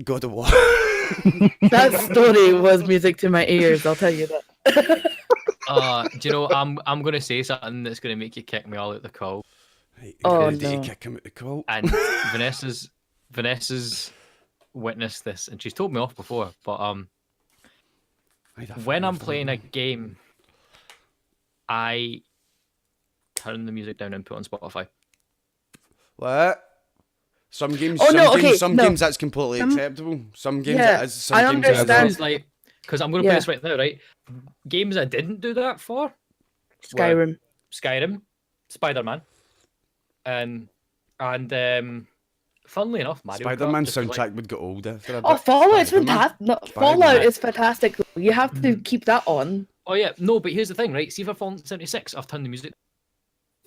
God of War. That story was music to my ears, I'll tell you that. Do you know, I'm going to say something that's going to make you kick me all out the call. Right, no. You kick him out the call. And Vanessa's witnessed this, and she's told me off before, but when I'm playing a game, I turn the music down and put on Spotify. What? Some games, games that's completely acceptable. Some games it is. Some I games understand. It's like, because I'm going to play this right now, right? Games I didn't do that for. Skyrim, Spider-Man, and funnily enough, Mario Spider-Man Kart just was soundtrack like, would get old after a bit. Oh, Fallout's Spider-Man. fantastic. No, Spider-Man. Fallout is fantastic. You have to keep that on. oh yeah, no, but here's the thing, right? See for Fallout 76, I've turned the music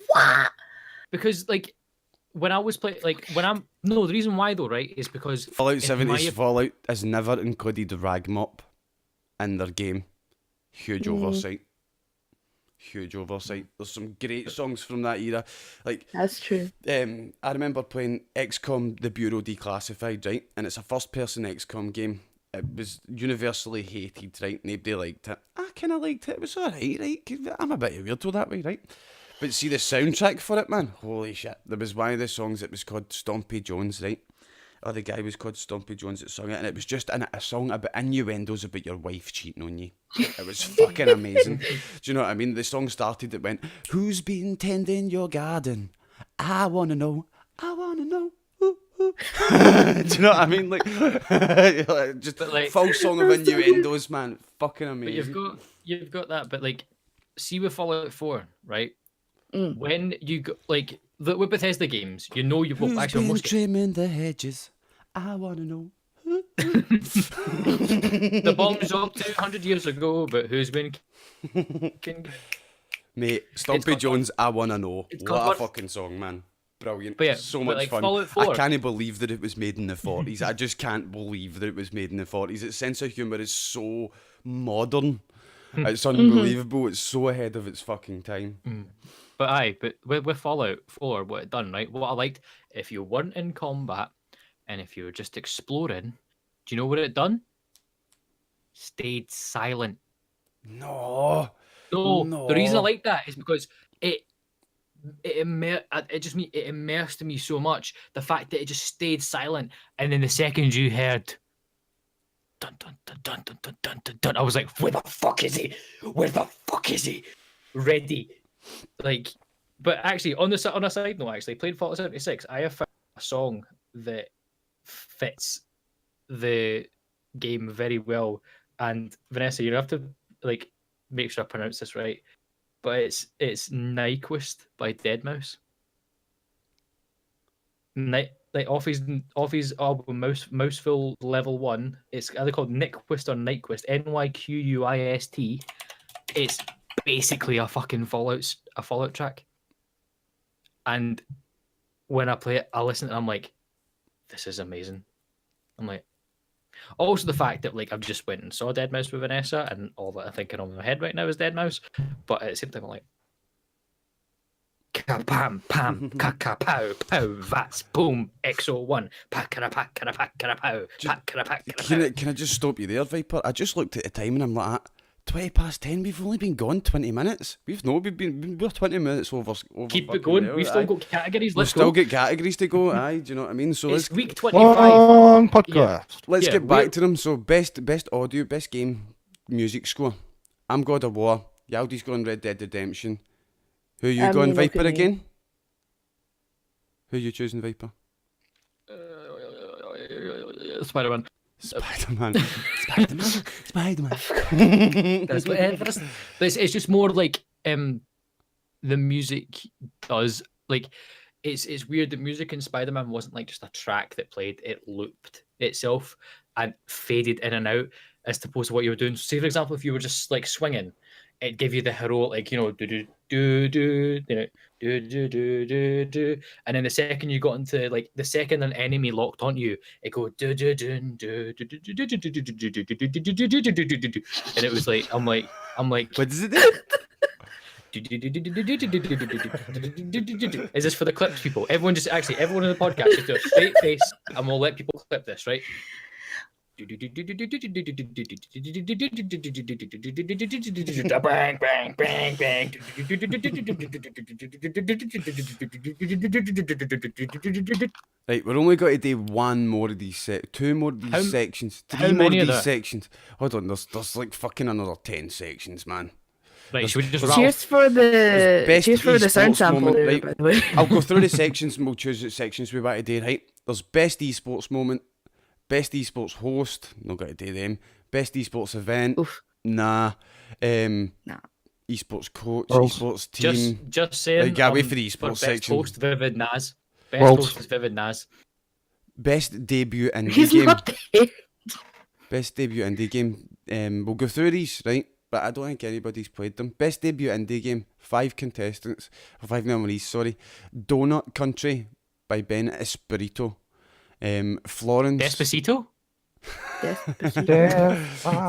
What? because like when I was playing, like when I'm no, the reason why though, right, is because Fallout in 70 my- Fallout has never included Ragmop in their game. Huge oversight. Huge oversight. There's some great songs from that era. Like, That's true. I remember playing XCOM The Bureau Declassified, right? And it's a first-person XCOM game. It was universally hated, right? Nobody liked it. I kind of liked it. It was alright, right? I'm a bit of a weirdo that way, right? But see the soundtrack for it, man. Holy shit. There was one of the songs that was called Stompy Jones, right? Or the guy was called Stompy Jones that sung it, and it was just a song about innuendos about your wife cheating on you. It was fucking amazing. Do you know what I mean? The song started, it went, "Who's been tending your garden? I wanna know, I wanna know." Ooh, ooh." Do you know what I mean? Like, just But, like- full song of innuendos, man. Fucking amazing. But you've got that, but like, see with Fallout 4, right? Mm. When you go like with Bethesda games, you know you've Who's actually been almost trimming the hedges? I wanna know. the bomb dropped 200 years ago, but who's been Mate, Stompy got- Jones, I wanna know. it's got What a one- fucking song, man. Brilliant. But yeah, So but much like fun. Fallout I 4. can't believe that it was made in the 40s. I just can't believe that it was made in the 40s. Its sense of humour is so modern. It's unbelievable. It's so ahead of its fucking time. But with Fallout 4, what it done, right? What I liked, if you weren't in combat and if you were just exploring, do you know what it done? Stayed silent. No. No, the reason I No. like that is because it immersed me so much. The fact that it just stayed silent, and then the second you heard dun dun dun dun dun dun dun dun, dun I was like, where the fuck is he? Where the fuck is he? Ready. Like, but actually, on a side note, actually, playing Fallout 76, I have found a song that fits the game very well. And Vanessa, you have to like make sure I pronounce this right, but it's Nyquist by Deadmau5. Like off his album Mouseful Level 1, it's either called Nyquist or Nyquist, Nyquist. It's basically a fucking Fallout track. And when I play it, I listen and I'm like, this is amazing. I'm like, also the fact that like I've just went and saw Deadmau5 with Vanessa, and all that I'm thinking on my head right now is Deadmau5, but at the same time I'm like, ka-pam, pam, ka-ka-pow, pow, vats, boom, XO1, pa-ka-da-pa-ka-da-pa-ka-da-pow, pa-ka-da-pa-ka-da-pow. Can I just stop you there, Viper? I just looked at the time and I'm like, 20 past 10, we've only been gone 20 minutes. We're 20 minutes over Keep fucking it going. there, We've still aye. got categories. We've Let's still go. got categories to go, aye, do you know what I mean? So It's let's week 25. One podcast. let's yeah, get back we're- to them. So best audio, best game, music score. I'm God of War. Yaldi's going Red Dead Redemption. Who you I going, mean, look Viper at me. again? Who you choosing, Viper? Spider-Man. Spider-Man. Spider-Man. Spider-Man. That's what but it's just more like the music does like it's weird that music in Spider-Man wasn't like just a track that played, it looped itself and faded in and out as opposed to what you were doing. So say for example, if you were just like swinging, it'd give you the heroic, like, you know, do do do do, you know, do do do do do, and then the second you got into like the second an enemy locked onto you, it go do do do do do do do do do do do do do do do do, and it was like I'm like What does it do? is this for the clips, people? Everyone in the podcast just do a straight face and we'll let people clip this, right? Bang, bang, bang, bang. Right, we're only got to do one more of these two more of these How- sections, how three more of many are these there? sections. Hold on, there's like fucking another 10 sections, man. Right, should we just rattle? Cheers for the best sound esports sample moment, there, right? by the way. I'll go through the sections and we'll choose the sections we want to do, right? There's best esports moment, best esports host, not got to do them. Best esports event, Oof. nah. Nah. Esports coach, Worlds. esports team. Just saying. Right, get away for the esports best section. host, Vivid Naz. Best Worlds. host is Vivid Naz. Best debut indie He's game. not there. Best debut indie game. We'll go through these, right? But I don't think anybody's played them. Best debut indie game. 5 contestants. 5 nominees, sorry. Donut Country by Ben Espirito. Florence. Despacito?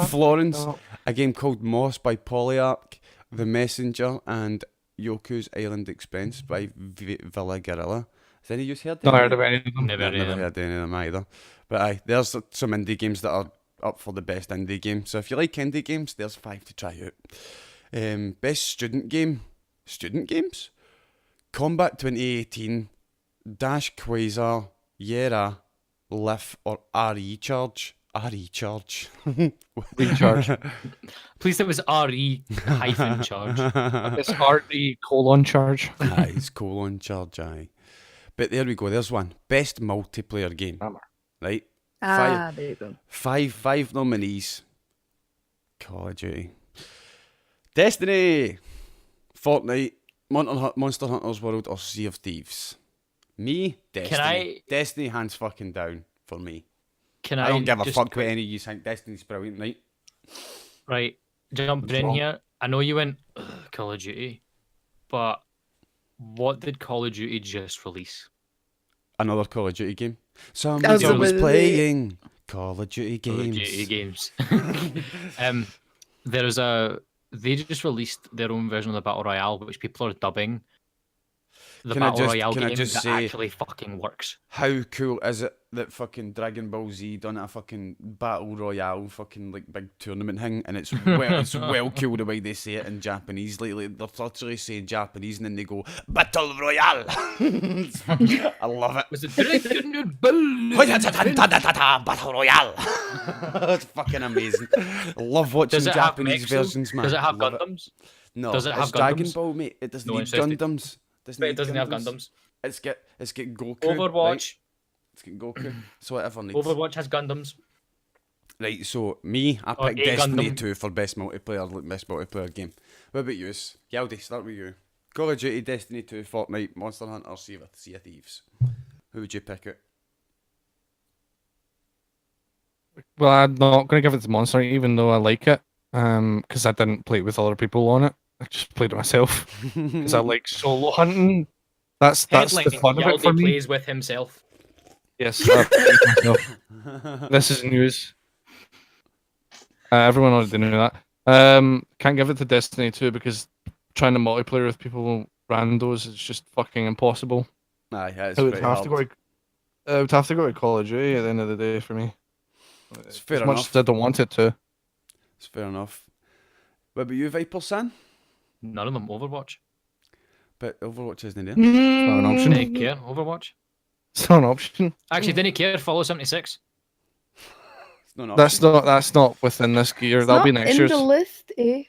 Florence. A game called Moss by Polyarch. The Messenger. And Yoku's Island Expense by Villa Gorilla. Has any of you heard them? Not heard of any of them. Never I've never heard any of them either. But aye, there's some indie games that are up for the best indie game. So if you like indie games, there's 5 to try out. Best student game. Student games? Combat 2018, Dash Quasar, Yera, Lift, or RE Charge. RE Charge. Recharge. Please, it was RE hyphen charge. It's RE:charge. Aye, it's colon charge, aye. But there we go, there's one. Best multiplayer game. Hammer. Right? Ah, there you go. Five nominees. Call of Duty. Destiny, Fortnite, Monster Hunter's World, or Sea of Thieves. Me, Destiny. Destiny hands fucking down for me. I don't give a fuck what any of you think. Destiny's brilliant, right? Right, jumping in here. I know you went Call of Duty, but what did Call of Duty just release? Another Call of Duty game. was Somebody was the- playing Call of Duty Call of games. Duty games. They just released their own version of the Battle Royale, which people are dubbing the Can I Battle just- Royale can I game just that say- actually fucking works. How cool is it that fucking Dragon Ball Z done a fucking Battle Royale fucking like big tournament thing, and it's well cool the way they say it in Japanese. Like they're literally saying Japanese and then they go Battle Royale. I love it. Was it Dragon Ball? Battle Royale. It's fucking amazing. I love watching Does it have Japanese mechs, though? versions, man. Does it have Love Gundams? No, Does it have it's Dragon Gundams? Ball, mate. It doesn't No, need it's just- Gundams. But it doesn't have Gundams. It's got Goku. Overwatch. Right? It's got Goku. So whatever needs. Overwatch has Gundams. Right, so me, I Or picked a Destiny Gundam. 2 for best multiplayer game. What about you? Yaldi, start with you. Call of Duty, Destiny 2, Fortnite, Monster Hunter, Sea of Thieves. Who would you pick out? Well, I'm not going to give it to Monster, even though I like it, because I didn't play it with other people on it. I just played it myself because I like solo hunting. That's the Headlining, fun of it for Yaldi me. plays with himself. Yes, I played myself. This is news. Everyone already knew that. Can't give it to Destiny 2 because trying to multiplayer with people randos is just fucking impossible. Aye, that's I would pretty have hard. to go. I would have to go to Call of Duty at the end of the day for me. It's fair as much enough. as I don't want it to. It's fair enough. What about you, Viper San? None of them Overwatch. But Overwatch isn't there. not an option. Didn't care. Overwatch. It's not an option. Actually, didn't care. Follow 76. It's not an That's option. not within this gear. It's That'll be not next in year's. the list, eh?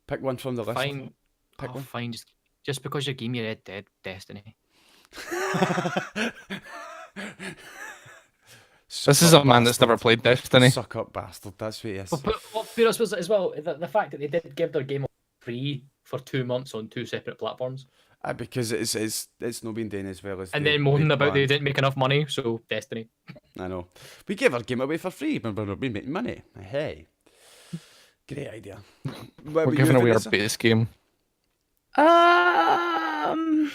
Pick one from the list. Fine. Pick one. Fine. Just because you gave me Red Dead Destiny. This is a man that's never played Destiny. Suck up bastard, that's what he is. But I suppose as well, the fact that they did give their game free for 2 months on 2 separate platforms, Because it's not been done as well as and they- then moaning they about they planned. didn't make enough money, so Destiny. I know. We gave our game away for free, but we're not making money. Hey. Great idea. We're giving away our base game. Mm,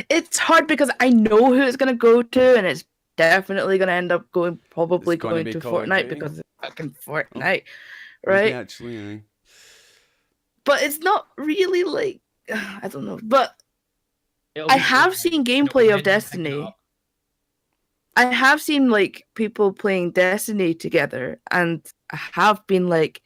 It's hard because I know who it's gonna go to, and it's definitely gonna end up probably It's gonna going be to Call of Fortnite Duty? because it's fucking Fortnite, right? Actually, aye. But it's not really like I don't know. But It'll I be- have seen it'll be gameplay men of picking it Destiny. up. I have seen like people playing Destiny together, and I have been like,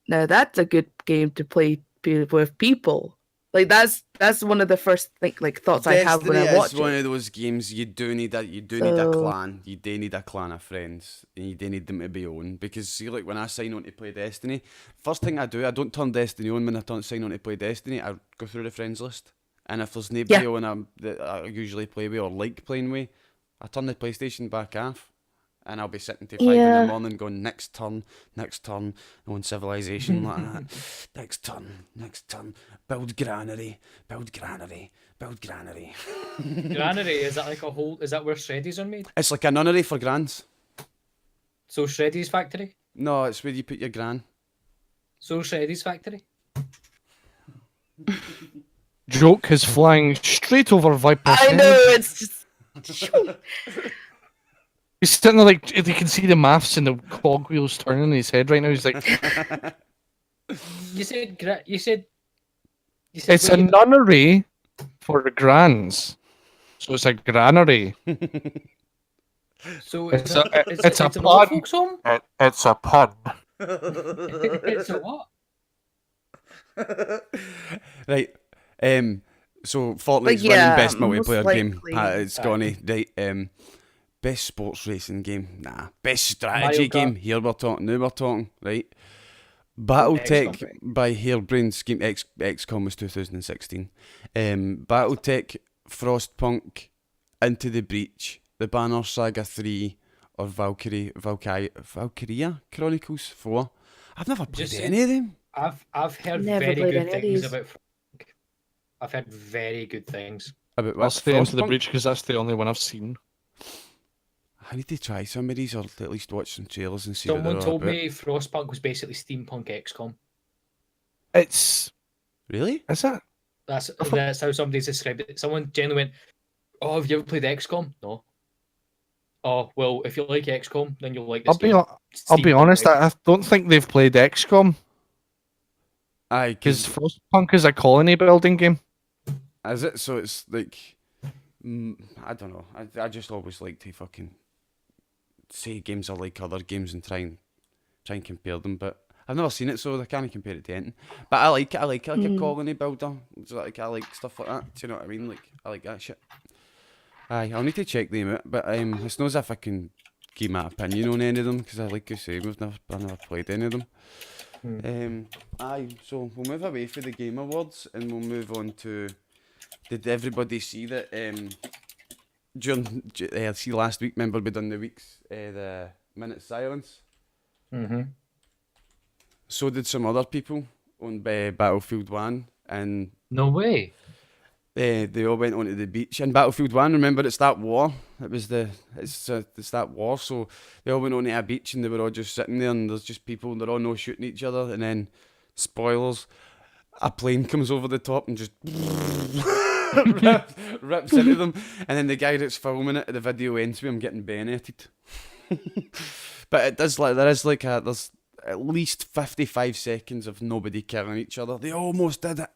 now that's a good game to play with people. Like that's one of the first like thoughts I have when I Destiny watch is one it. of those games you do need a So- clan. You do need a clan of friends, and you do need them to be on. Because see, like when I sign on to play Destiny, first thing I do, I don't turn Destiny on when I sign on to play Destiny. I go through the friends list, and if there's nobody on that I usually play with or like playing with, I turn the PlayStation back off, And I'll be sitting till 5 in Yeah. the morning going, next turn, on Civilization like that. Next turn, build granary. Granary, is that like a whole? Is that where shreddies are made? It's like a nunnery for grans. So Shreddy's factory. No, it's where you put your gran. So Shreddy's factory. Joke is flying straight over Viper's I head. know, it's just. He's sitting there like you can see the maths and the cogwheels turning in his head right now. He's like, You said. You said. it's a nunnery for the grans, so it's a granary. So It's it's a an pun. old folks home. It's a pun. It's a what? Right. So Fortnite's Like, yeah, winning best most multiplayer game. likely. Pat, it's gonna right. Best sports racing game. Nah. Best strategy Mario Kart. game. Here we're talking. Now we're talking. Right. BattleTech XCOM. by Harebrained Scheme. XCOM was 2016. BattleTech, Frostpunk, Into the Breach, The Banner Saga 3, or Valkyria Chronicles 4. I've never played Just any of them. I've heard Never very played good any of things these. about. I've heard very good things. About I'll what? stay into the Frostpunk? breach because that's the only one I've seen. I need to try some of these, or at least watch some trailers and see what Someone they're all told about. me Frostpunk was basically steampunk XCOM. It's Really? is it? That's how somebody's described it. Someone genuinely went, "Oh, have you ever played XCOM?" No. Oh well, if you like XCOM, then you'll like this. I'll be honest. I don't think they've played XCOM Aye, because Frostpunk is a colony building game. is it? So it's like, I don't know. I just always like to fucking say games are like other games and try and compare them, but I've never seen it, so I can't compare it to anything. But I like it. I like a colony builder. So like I like stuff like that. Do you know what I mean? Like I like that shit. Aye, I'll need to check them out. But it's not as if I can give my opinion on any of them because I like you say I've never played any of them. Aye, so we'll move away from the Game Awards and we'll move on to. Did everybody see that? See last week. Remember we done the week's the minute silence. Mm-hmm. So did some other people on Battlefield 1, and No way. they all went onto the beach. In Battlefield 1, remember it's that war. It's that war. So they all went onto a beach and they were all just sitting there, and there's just people. They're all no shooting each other, and then spoilers, a plane comes over the top and just rips into them, and then the guy that's filming it, the video ends with him getting bayoneted. But it does there's at least 55 seconds of nobody killing each other. They almost did it.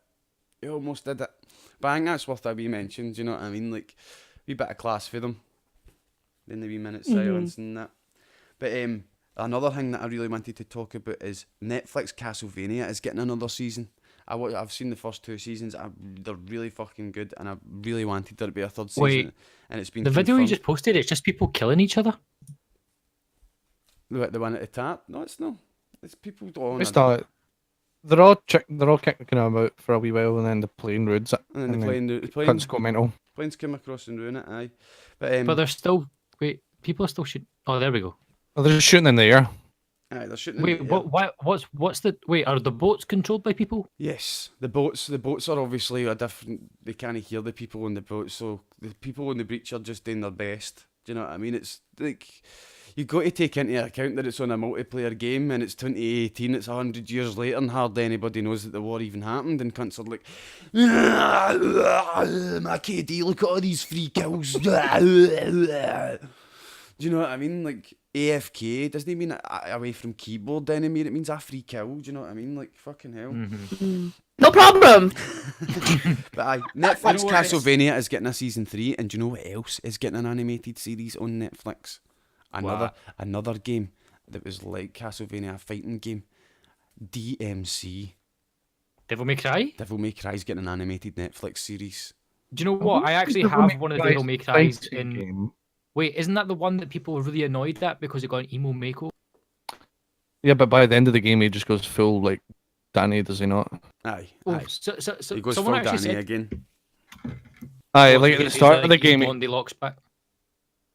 But I think that's worth a wee mention, do you know what I mean? Like, wee bit of class for them. Then the wee minute silence and that. But another thing that I really wanted to talk about is Netflix Castlevania is getting another season. I've seen the first 2 seasons. They're really fucking good, and I really wanted there to be a third season. Wait, and it's been the video you confirmed. just posted, it's just people killing each other. The one at the top? No, it's not. It's people doing It's not. They're all kicking about for a wee while, and then the plane ruins it. And then the Cunts go mental. planes come across and ruin it, aye. But But they're still people are still shooting. Oh, there we go. Oh, they're just shooting in the air. aye, they're shooting. Wait, in the air. what's the are the boats controlled by people? Yes, the boats are obviously a different. They can't hear the people on the boat, so the people on the breach are just doing their best. Do you know what I mean? It's like you've got to take into account that it's on a multiplayer game and it's 2018. It's 100 years later, and hardly anybody knows that the war even happened. And cunts are like, my KD, look at all these free kills. Do you know what I mean? Like AFK doesn't mean away from keyboard enemy. It means a free kill. Do you know what I mean? Like fucking hell. No problem. But aye, Netflix what Castlevania is getting a season 3, and do you know what else is getting an animated series on Netflix? Another game that was like Castlevania, a fighting game. DMC, Devil May Cry? Devil May Cry, is getting an animated Netflix series. Do you know what? I actually have one of the Devil May Cry's in. Wait, isn't that the one that people were really annoyed at because it got an emo Mako? Yeah, but by the end of the game, he just goes full like Danny, does he not? Aye, Oh, aye. so He goes someone full actually Danny said. again. Aye, Oh, like at the he's start of the like, game, Blondie locks back.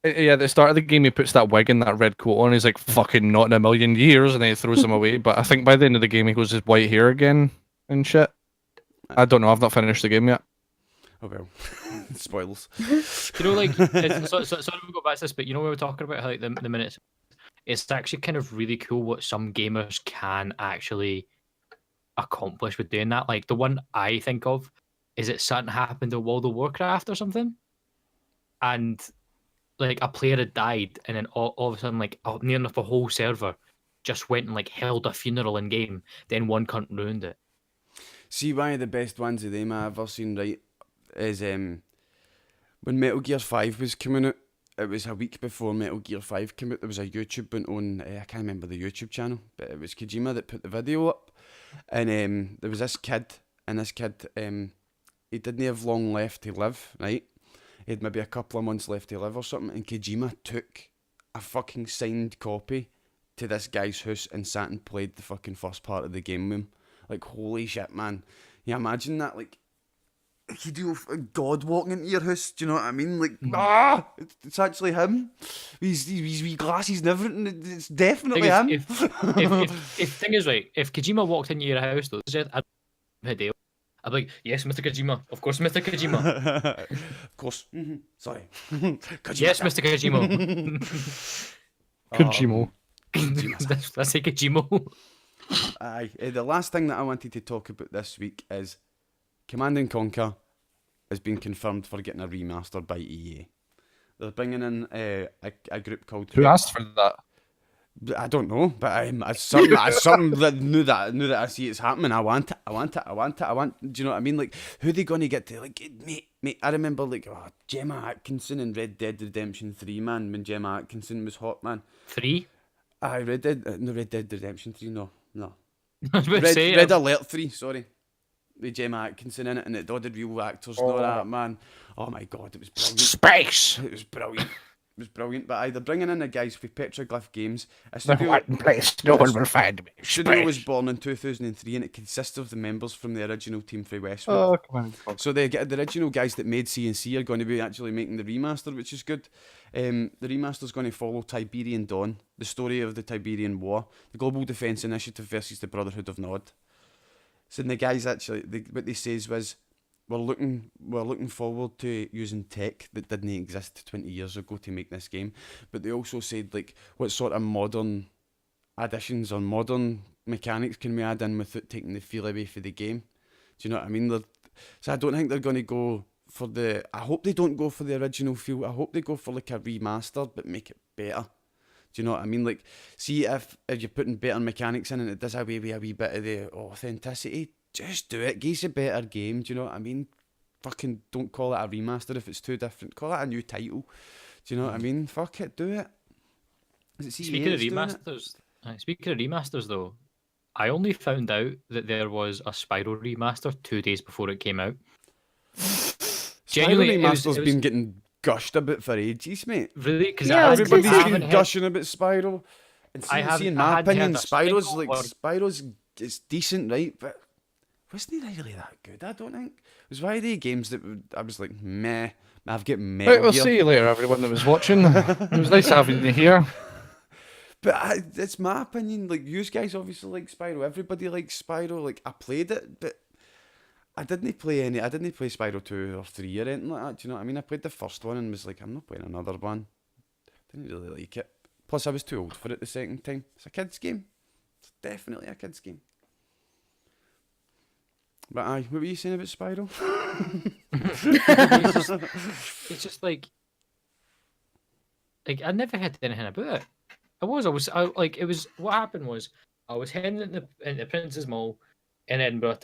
Yeah, at the start of the game, he puts that wig and that red coat on. He's like, fucking not in a million years, and then he throws them away. But I think by the end of the game, he goes his white hair again and shit. I don't know. I've not finished the game yet. Oh well, spoilers. You know, like, sorry we go back to this, but you know, we were talking about how like the minutes. It's actually kind of really cool what some gamers can actually accomplish with doing that. Like the one I think of is it something happened to World of Warcraft or something, and like a player had died, and then all of a sudden, like near enough a whole server just went and like held a funeral in game. Then one cunt ruined it. See, one of the best ones of them I've ever seen, right, is when Metal Gear 5 was coming out. It was a week before Metal Gear 5 came out. There was a YouTube went on, I can't remember the YouTube channel, but it was Kojima that put the video up. And there was this kid, and this kid, he didn't have long left to live, right? He had maybe a couple of months left to live or something, and Kojima took a fucking signed copy to this guy's house and sat and played the fucking first part of the game with him. Like, holy shit, man. You imagine that, like, you do God walking into your house, do you know what I mean? Like, it's actually him. His wee glasses and everything, it's definitely him. If thing is right, if Kojima walked into your house though, I'd be like, yes, Mr. Kojima, of course, Mr. Kojima. Of course. Sorry. Kojima. Yes, Mr. Kojima. Kojima. Let's say Kojima. Aye. The last thing that I wanted to talk about this week is Command & Conquer has been confirmed for getting a remaster by EA. They're bringing in a group called... Who asked for that? I don't know, but it's something that knew that I see it's happening. I want it. Do you know what I mean? Like, who are they going to get to? Like, mate, I remember, like, Gemma Atkinson in Red Dead Redemption 3, man, when Gemma Atkinson was hot, man. 3? Red Dead Redemption 3, no. Red Alert 3, sorry. With Gemma Atkinson in it, and all the real actors and all that, man. Oh my god, it was brilliant. Space! It was brilliant. But they're bringing in the guys for Petroglyph Games. The one place no one will find me. Studio was born in 2003, and it consists of the members from the original team from Westwood. Oh, come on. So the original guys that made C&C are going to be actually making the remaster, which is good. The remaster's going to follow Tiberian Dawn, the story of the Tiberian War, the Global Defence Initiative versus the Brotherhood of Nod. So the guys actually, what they says was, we're looking forward to using tech that didn't exist 20 years ago to make this game. But they also said, like, what sort of modern additions or modern mechanics can we add in without taking the feel away for the game? Do you know what I mean? So I don't think they're going to go for I hope they don't go for the original feel. I hope they go for like a remaster, but make it better. Do you know what I mean? Like, see if you're putting better mechanics in and it does away with a wee bit of the authenticity, just do it. Give us a better game. Do you know what I mean? Fucking don't call it a remaster if it's too different. Call it a new title. Do you know what I mean? Fuck it, do it. Speaking of remasters, though, I only found out that there was a Spyro remaster 2 days before it came out. Spyro remaster's been getting gushed a bit for ages, mate. Really? Because everybody's been gushing about Spyro. And see, in my opinion, Spyro's it's decent, right? But wasn't he really that good? I don't think. It was one of the games that I was like, meh. I've got meh. Right, we'll see you later, everyone that was watching. It was nice having you here. But it's my opinion. Like, you guys obviously like Spyro. Everybody likes Spyro. Like, I played it, but I didn't play Spyro 2 or 3 or anything like that. Do you know what I mean? I played the first one and was like, I'm not playing another one. Didn't really like it. Plus, I was too old for it the second time. It's a kid's game. It's definitely a kid's game. But aye, what were you saying about Spyro? it's just like I never had anything about it. What happened was I was heading into Prince's Mall in Edinburgh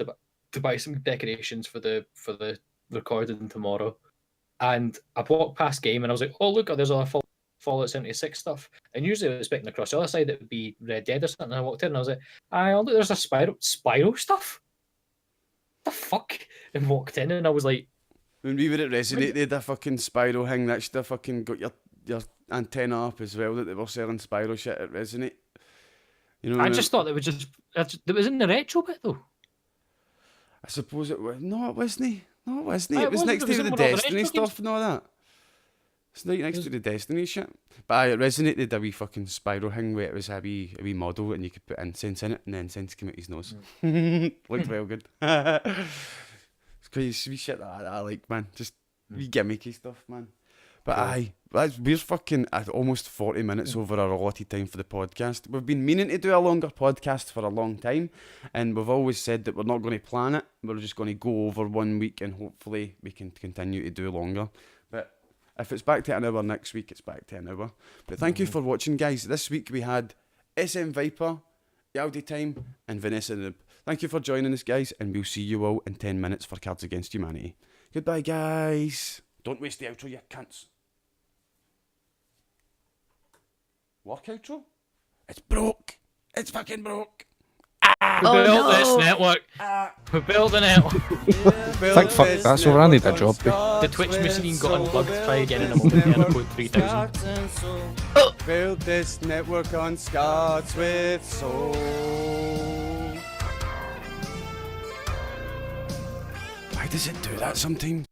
to buy some decorations for the recording tomorrow, and I walked past game and I was like, oh look, there's all the Fallout 76 stuff. And usually I was expecting across the other side it would be Red Dead or something. And I walked in and I was like, oh look, there's a Spyro stuff. The fuck? And walked in and I was like, when we were at Resonate, they had a fucking Spyro thing that should have fucking got your antenna up as well, that they were selling Spyro shit at Resonate. You know, I just thought it was in the retro bit though. I suppose it was. No, it wasn't. It was next to the one of the Destiny retro stuff and all that. It's right next to the Destiny shit. But aye, it resonated a wee fucking Spyro thing where it was a wee model and you could put incense in it and the incense came out his nose. Looked well good. It's crazy, wee shit like that I like, man. Just wee gimmicky stuff, man. But aye, we're fucking at almost 40 minutes over our allotted time for the podcast. We've been meaning to do a longer podcast for a long time, and we've always said that we're not going to plan it. We're just going to go over 1 week, and hopefully we can continue to do longer. But if it's back to an hour next week, it's back to an hour. But thank you for watching, guys. This week we had SMViper, YaldiTime, and Vanessathenoob. Thank you for joining us, guys, and we'll see you all in 10 minutes for Cards Against Humanity. Goodbye, guys. Don't waste the outro, you cunts. Work outro? It's broke. It's fucking broke. We built this network. We built the network. Thank fuck, that's over. I need a job. The Twitch machine got unplugged. Try again in a moment. The code 3000. Build this network on Scots with soul. Why does it do that sometimes?